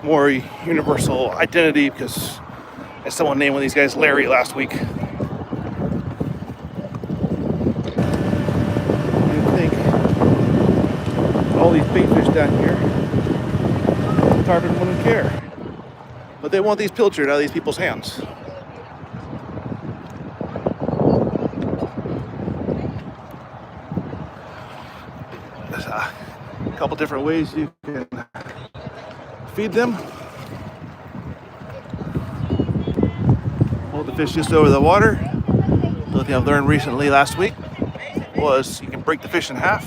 more universal identity, because as someone named one of these guys Larry last week. You'd think all these bait fish down here, the tarpon wouldn't care. But they want these pilchard out of these people's hands. There's a couple different ways you can feed them. Hold the fish just over the water. The other thing I've learned recently last week was you can break the fish in half,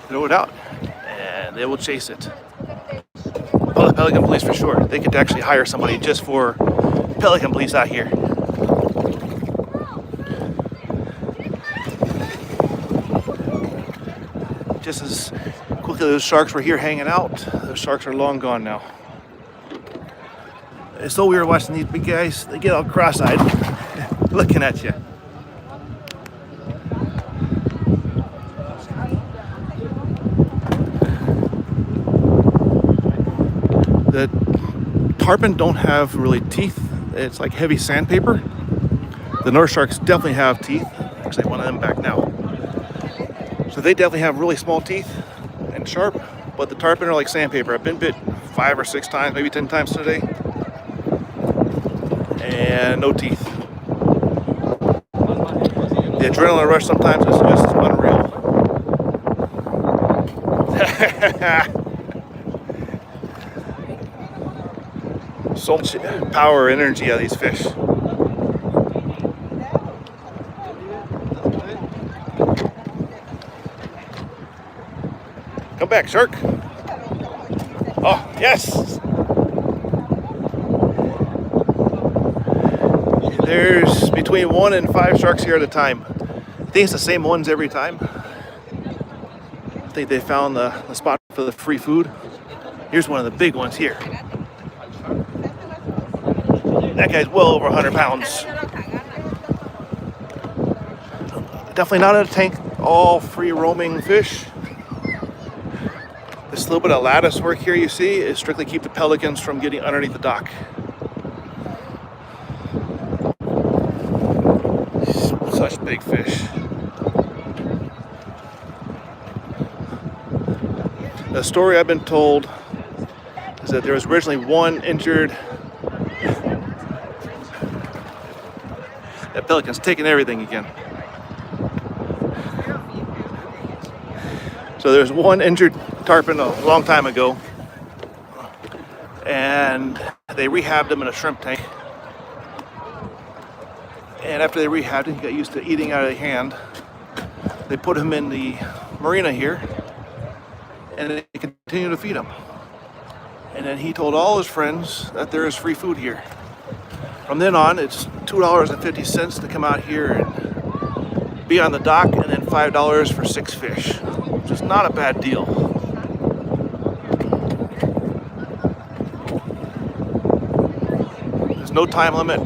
throw it out, and they will chase it. Oh, the pelican police for sure. They could actually hire somebody just for pelican police out here. Just as quickly those sharks were here hanging out, those sharks are long gone now. It's so weird watching these big guys. They get all cross-eyed looking at you. The tarpon don't have really teeth. It's like heavy sandpaper. The North sharks definitely have teeth. Actually, one of them back now. So they definitely have really small teeth and sharp, but the tarpon are like sandpaper. I've been bit 5 or 6 times, maybe 10 times today, and no teeth. The adrenaline rush sometimes is just unreal. So much power, energy out of these fish. Come back, shark. Oh, yes. There's between 1 and 5 sharks here at a time. I think it's the same ones every time. I think they found the spot for the free food. Here's one of the big ones here. That guy's well over 100 pounds. Definitely not in a tank, all free roaming fish. This little bit of lattice work here you see is strictly keep the pelicans from getting underneath the dock. Such big fish. The story I've been told is that there was originally one injured. That pelican's taking everything again. So there's one injured tarpon a long time ago, and they rehabbed him in a shrimp tank. And after they rehabbed him, he got used to eating out of the hand. They put him in the marina here, and they continue to feed him. And then he told all his friends that there is free food here. From then on, it's $2.50 to come out here and be on the dock, and then $5 for 6 fish, which is not a bad deal. There's no time limit,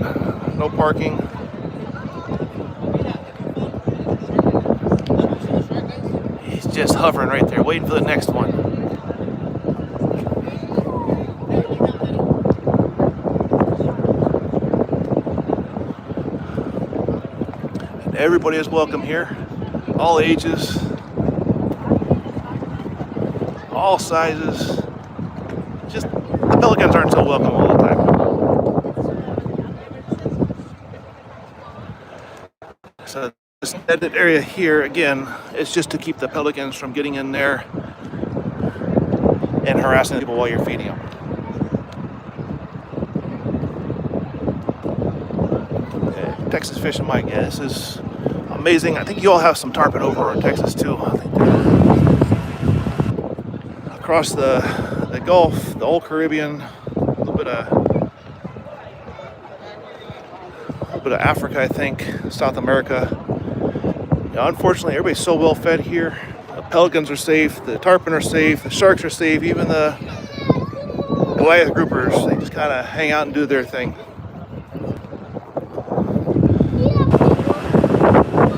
no parking. He's just hovering right there, waiting for the next one. And everybody is welcome here, all ages, all sizes. Just the pelicans aren't so welcome all the time. So this netted area here, again, is just to keep the pelicans from getting in there and harassing people while you're feeding them. Texas fishing, Mike. Yeah, this is amazing. I think you all have some tarpon over in Texas too. I think across the Gulf, the old Caribbean, a little bit of Africa, I think, South America. You know, unfortunately, everybody's so well fed here. The pelicans are safe, the tarpon are safe, the sharks are safe, even the Goliath groupers, they just kind of hang out and do their thing.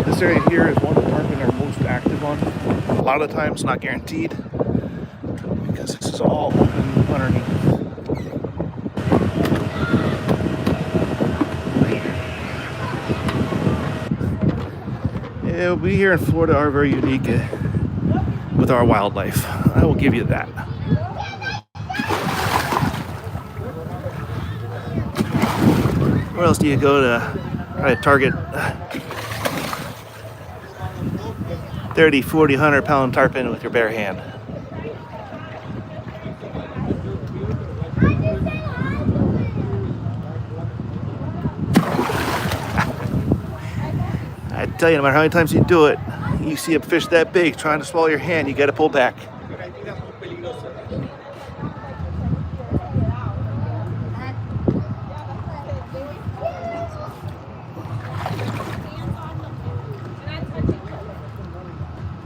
This area here is one the tarpon are most active on. A lot of the times, not guaranteed, because this is all open underneath. Yeah, we here in Florida are very unique with our wildlife. I will give you that. Where else do you go to try to target 30, 40, 100-pound tarpon with your bare hand? I tell you, no matter how many times you do it, you see a fish that big trying to swallow your hand, you got to pull back.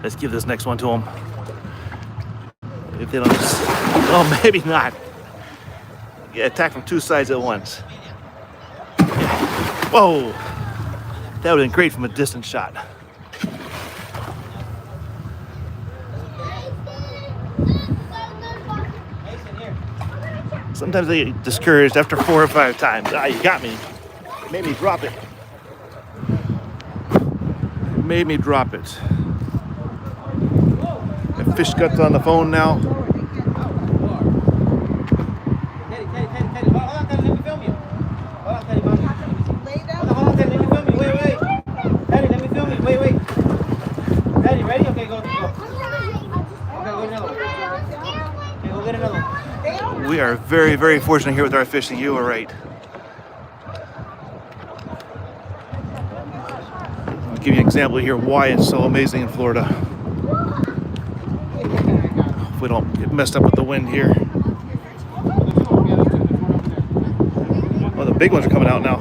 Let's give this next one to them. If they don't, oh, maybe not. Get attacked from two sides at once. Whoa, that would have been great from a distant shot. Sometimes they get discouraged after 4 or 5 times. Ah, you got me. Made me drop it. Made me drop it. Fish guts on the phone now. Daddy, ready? Okay, go. Okay, go another one. Okay, go get another one. We are very, very fortunate here with our fishing. You are right. I'll give you an example here why it's so amazing in Florida. If we don't get messed up with the wind here. Oh, the big ones are coming out now.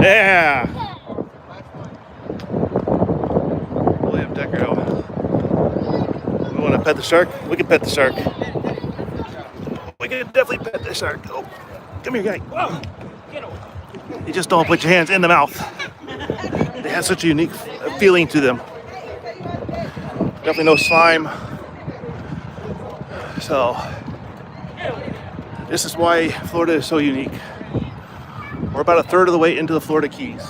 Yeah! William Decker. We want to pet the shark? We can pet the shark. We can definitely pet the shark. Oh, come here, guy. You just don't put your hands in the mouth. They have such a unique feeling to them. Definitely no slime. So, this is why Florida is so unique. We're about a third of the way into the Florida Keys.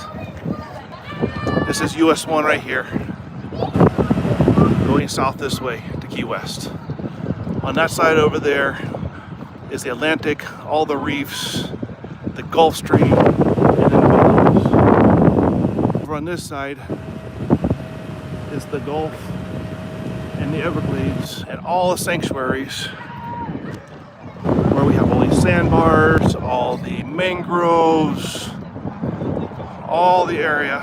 This is US 1 right here. Going south this way to Key West. On that side over there is the Atlantic, all the reefs, the Gulf Stream, and then the Bahamas. Over on this side is the Gulf and the Everglades and all the sanctuaries where we have all these sandbars, all the mangroves, all the area.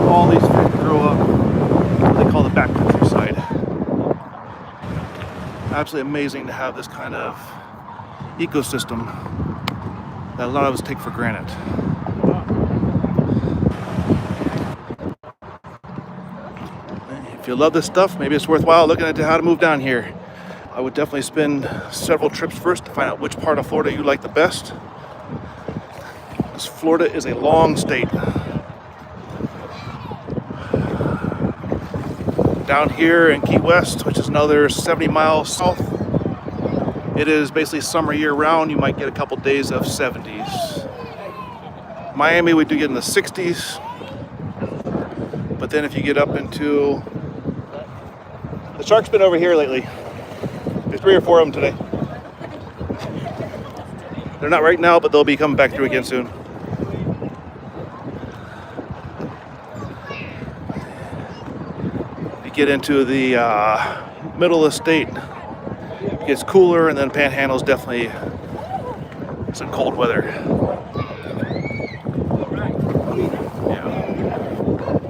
All these fish grow up what they call the backcountry side. Absolutely amazing to have this kind of ecosystem that a lot of us take for granted. If you love this stuff, maybe it's worthwhile looking into how to move down here. I would definitely spend several trips first to find out which part of Florida you like the best. Because Florida is a long state. Down here in Key West, which is another 70 miles south, it is basically summer year round. You might get a couple days of 70s. Miami, we do get in the 60s. But then if you get up into... The shark's been over here lately. There's 3 or 4 of them today. They're not right now, but they'll be coming back through again soon. get into the middle of the state, it gets cooler, and then Panhandle's definitely some cold weather.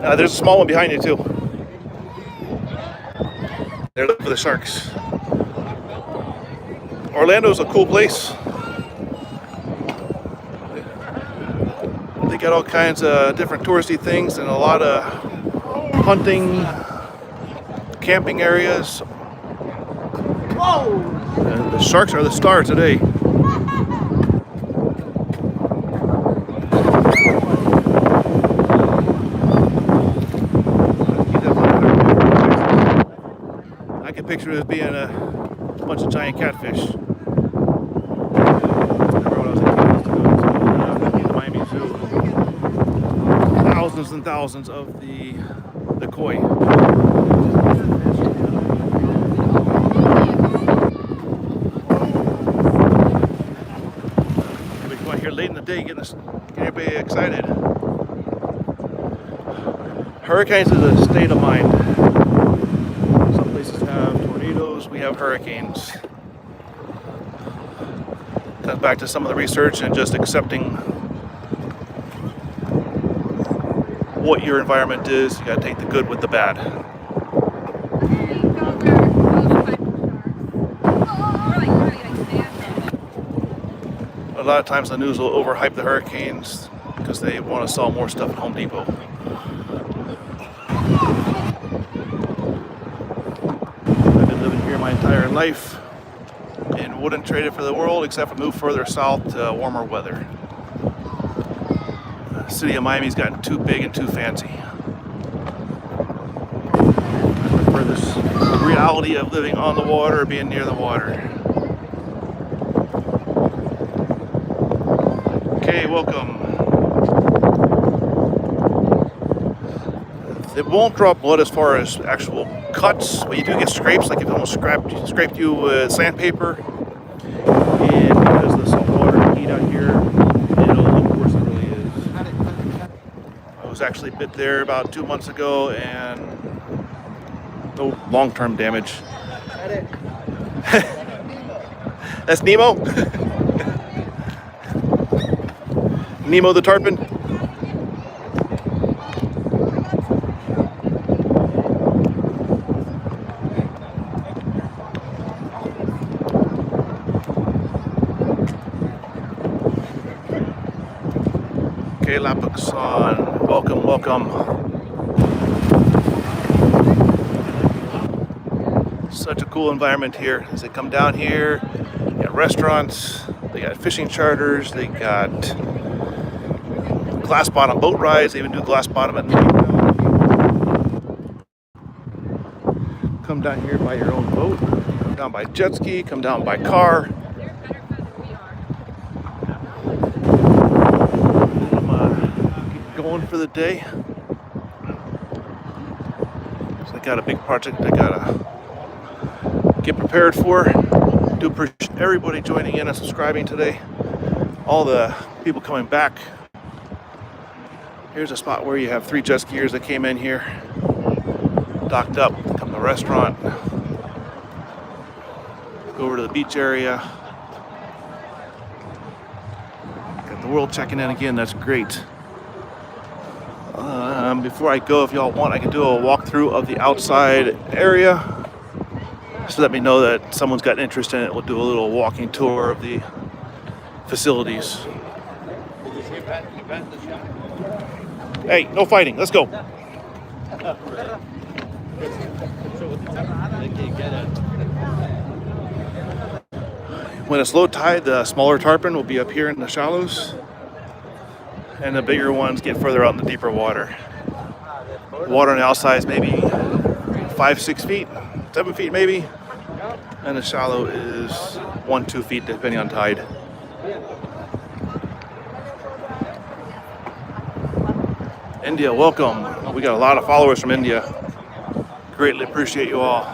Yeah. There's a small one behind you too. They're looking for the sharks. Orlando's a cool place. They got all kinds of different touristy things and a lot of hunting, camping areas. Whoa! And the sharks are the star today. I can picture it as being a bunch of giant catfish. Thousands and thousands of the koi. We go out here late in the day, getting everybody excited. Hurricanes is a state of mind. Some places have tornadoes, we have hurricanes. Comes back to some of the research and just accepting what your environment is. You gotta take the good with the bad. A lot of times the news will overhype the hurricanes because they want to sell more stuff at Home Depot. I've been living here my entire life and wouldn't trade it for the world except for move further south to warmer weather. The city of Miami's gotten too big and too fancy. I prefer this reality of living on the water or being near the water. Okay, welcome. It won't draw blood as far as actual cuts, but you do get scrapes, like if it almost scraped you with sandpaper. And because of the salt water and heat out here, it'll look worse than it really is. I was actually bit there about 2 months ago, and no long-term damage. That's Nemo? Nemo the Tarpon? Okay, Lapuk's on. Welcome, welcome. Such a cool environment here. As they come down here, they got restaurants, they got fishing charters, they got glass bottom boat rides, they even do glass bottom at night. Come down here by your own boat, come down by jet ski, come down by car. Going for the day. So I got a big project I gotta get prepared for. Do appreciate everybody joining in and subscribing today. All the people coming back. Here's a spot where you have 3 jet skiers that came in here, docked up, come to the restaurant, go over to the beach area. Got the world checking in again, that's great. Before I go, if y'all want, I can do a walkthrough of the outside area. Just let me know that someone's got interest in it. We'll do a little walking tour of the facilities. Hey, no fighting. Let's go. When it's low tide, the smaller tarpon will be up here in the shallows, and the bigger ones get further out in the deeper water. Water on the outside is maybe 5-6 feet, 7 feet maybe, and the shallow is 1-2 feet depending on tide. India, welcome. We got a lot of followers from India. Greatly appreciate you all.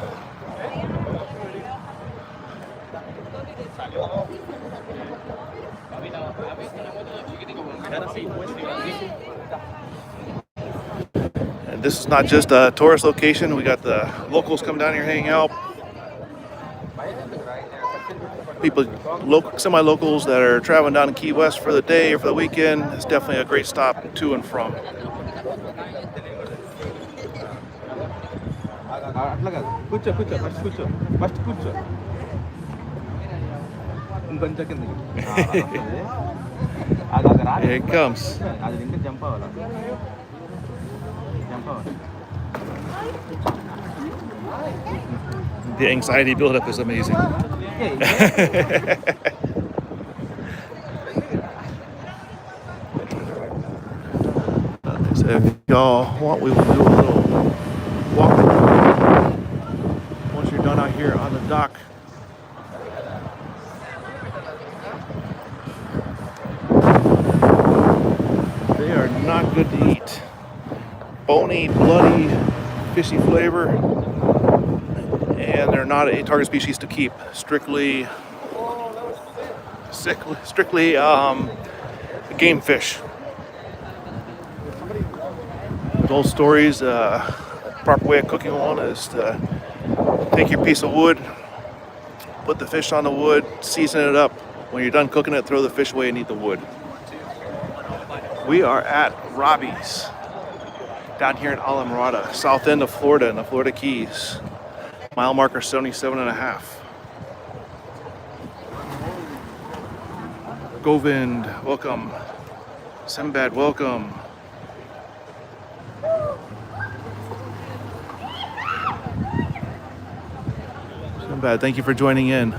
And This is not just a tourist location. We got the locals come down here hang out. People, semi-locals that are traveling down to Key West for the day or for the weekend. It's definitely a great stop to and from. Here it comes. The anxiety buildup is amazing. So if y'all want, we will do a little walk once you're done out here on the dock. They are not good to eat. Bony, bloody, fishy flavor, and they're not a target species to keep. Strictly game fish. With old stories, proper way of cooking one is to take your piece of wood, put the fish on the wood, season it up. When you're done cooking it, throw the fish away and eat the wood. We are at Robbie's down here in Islamorada, south end of Florida, in the Florida Keys. Mile marker 77.5. Govind, welcome. Sembad, welcome. Sembad, thank you for joining in.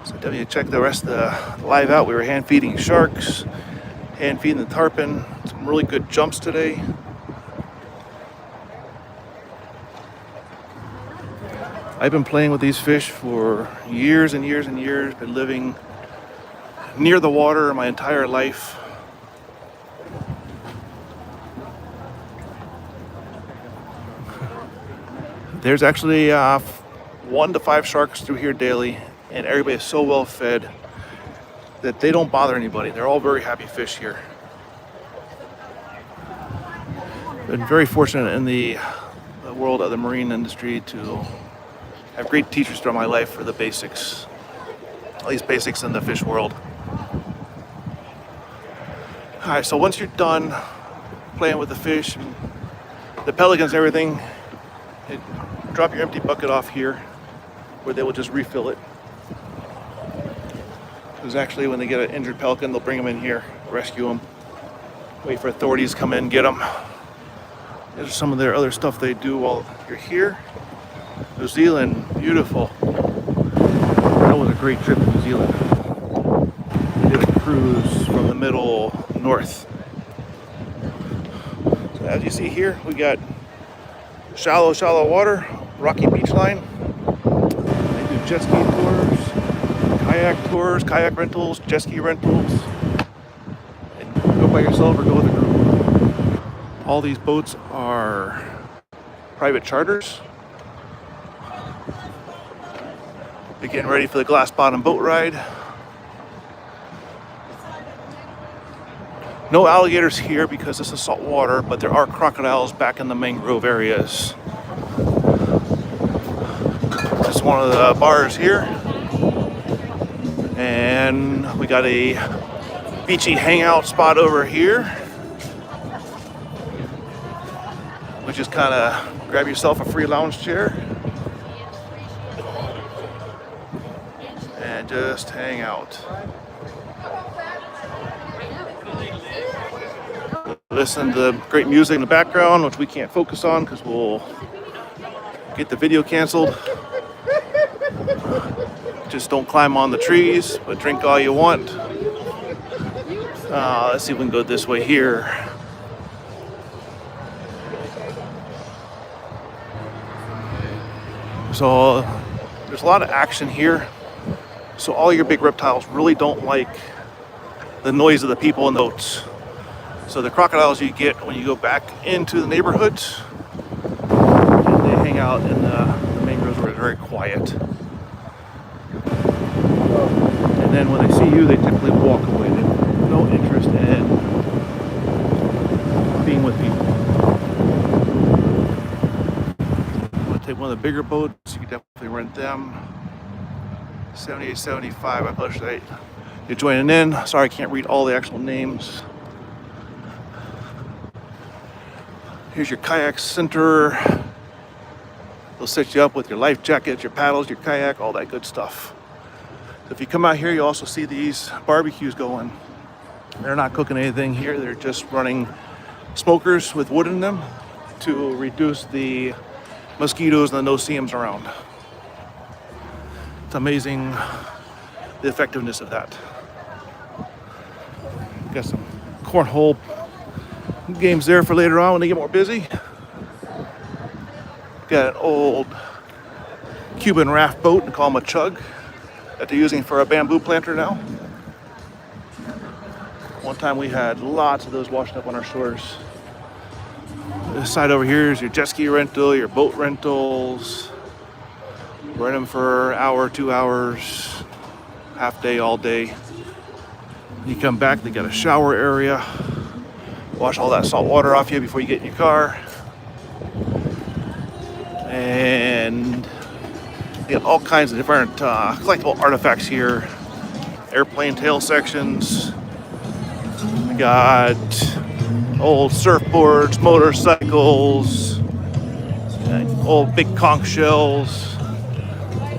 So definitely check the rest of the live out. We were hand feeding sharks, hand feeding the tarpon. Some really good jumps today. I've been playing with these fish for years and years and years. Been living near the water my entire life. There's actually 1 to 5 sharks through here daily, and everybody is so well fed that they don't bother anybody. They're all very happy fish here. Been very fortunate in the world of the marine industry to have great teachers throughout my life for the basics, at least basics in the fish world. All right, so once you're done playing with the fish, the pelicans and everything, drop your empty bucket off here where they will just refill it. Because actually when they get an injured pelican, they'll bring them in here, rescue them, wait for authorities to come in and get them. There's some of their other stuff they do while you're here. New Zealand, beautiful. That was a great trip to New Zealand. We did a cruise from the middle north. So as you see here, we got shallow water, rocky beach line. They do jet ski tours, kayak rentals, jet ski rentals. And go by yourself or go with a group. All these boats are private charters. You're getting ready for the glass bottom boat ride. No alligators here because this is salt water, but there are crocodiles back in the mangrove areas. This is one of the bars here. And we got a beachy hangout spot over here. Which is kind of grab yourself a free lounge chair. And just hang out. Listen to the great music in the background, which we can't focus on because we'll get the video canceled. Just don't climb on the trees, but drink all you want. Let's see if we can go this way here. So there's a lot of action here. So all your big reptiles really don't like the noise of the people in the boats. So the crocodiles you get when you go back into the neighborhoods, and they hang out in the mangroves where it's very quiet. And then when they see you, they typically walk away. They have no interest in being with people. Want to take one of the bigger boats? You can definitely rent them. 78.75 I published today. You're joining in. Sorry, I can't read all the actual names. Here's your kayak center. They'll set you up with your life jacket, your paddles, your kayak, all that good stuff. So if you come out here, you also see these barbecues going. They're not cooking anything here. They're just running smokers with wood in them to reduce the mosquitoes and the no-see-ums around. It's amazing the effectiveness of that. Got some cornhole games there for later on when they get more busy. Got an old Cuban raft boat, and call them a chug, that they're using for a bamboo planter now. One time we had lots of those washed up on our shores. This side over here is your jet ski rental, your boat rentals. Rent them for an hour, 2 hours, half day, all day. You come back, they got a shower area. Wash all that salt water off you before you get in your car. And you have all kinds of different collectible artifacts here. Airplane tail sections. We got old surfboards, motorcycles, old big conch shells.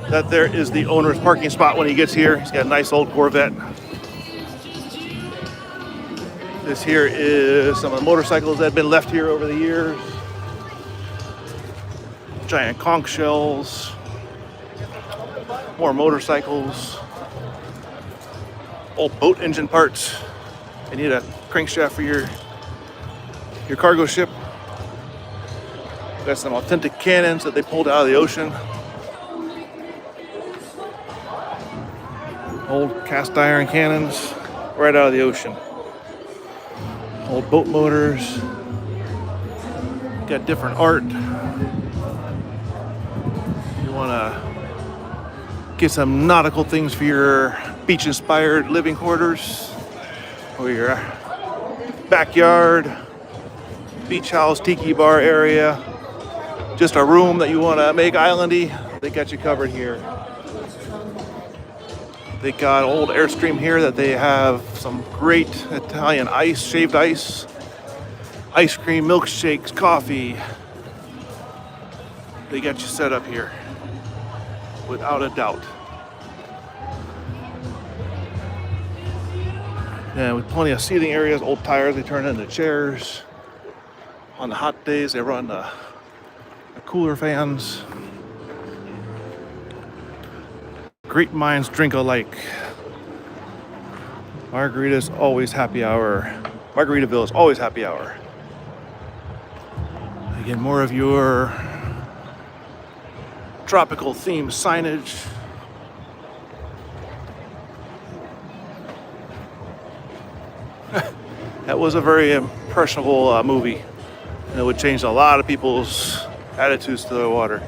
That there is the owner's parking spot when he gets here. He's got a nice old Corvette. This here is some of the motorcycles that have been left here over the years. Giant conch shells. More motorcycles. Old boat engine parts. You need a crankshaft for your cargo ship. Got some authentic cannons that they pulled out of the ocean. Old cast iron cannons right out of the ocean. Old boat motors. Got different art. You want to get some nautical things for your beach-inspired living quarters or your backyard, beach house, tiki bar area, just a room that you want to make islandy, they got you covered here. They got old Airstream here that they have some great Italian ice, shaved ice cream, milkshakes, coffee. They got you set up here, without a doubt. And with plenty of seating areas, old tires they turn into chairs. On the hot days they run the cooler fans. Great minds drink alike. Margarita's always happy hour. Margaritaville is always happy hour. Again, more of your tropical themed signage. That was a very impressionable movie. And it would change a lot of people's attitudes to the water.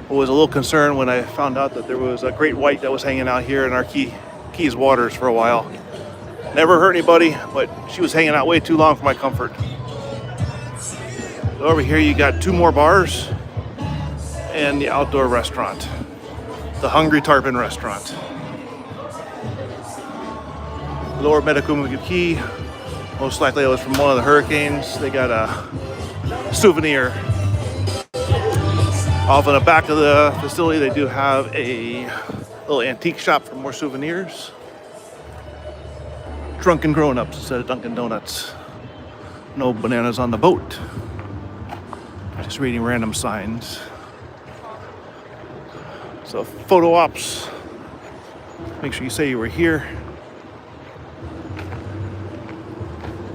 I was a little concerned when I found out that there was a great white that was hanging out here in our Keys waters for a while. Never hurt anybody, but she was hanging out way too long for my comfort. Over here you got 2 more bars and the outdoor restaurant, the Hungry Tarpon restaurant. Lower Metakumiki Key, most likely it was from one of the hurricanes. They got a souvenir. Off in the back of the facility, they do have a little antique shop for more souvenirs. Drunken grown-ups instead of Dunkin' Donuts. No bananas on the boat. Just reading random signs. So photo ops. Make sure you say you were here.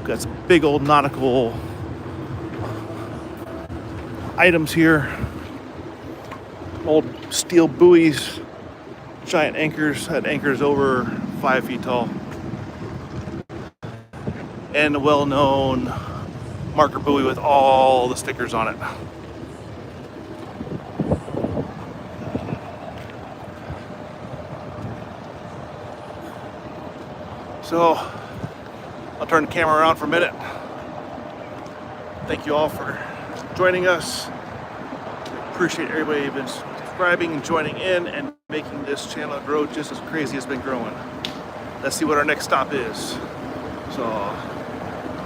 Got some big old nautical items here. Old steel buoys, giant anchors, had anchors over 5 feet tall. And a well-known marker buoy with all the stickers on it. So, I'll turn the camera around for a minute. thank you all for joining us. Appreciate everybody who's been subscribing and joining in and making this channel grow just as crazy as it's been growing. Let's see what our next stop is. So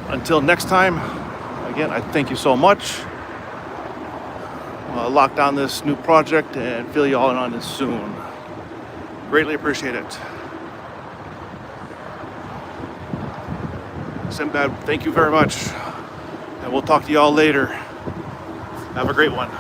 until next time, again, I thank you so much. Lock down this new project and fill you all in on this soon. Greatly appreciate it. Sinbad, thank you very much. And we'll talk to you all later. Have a great one.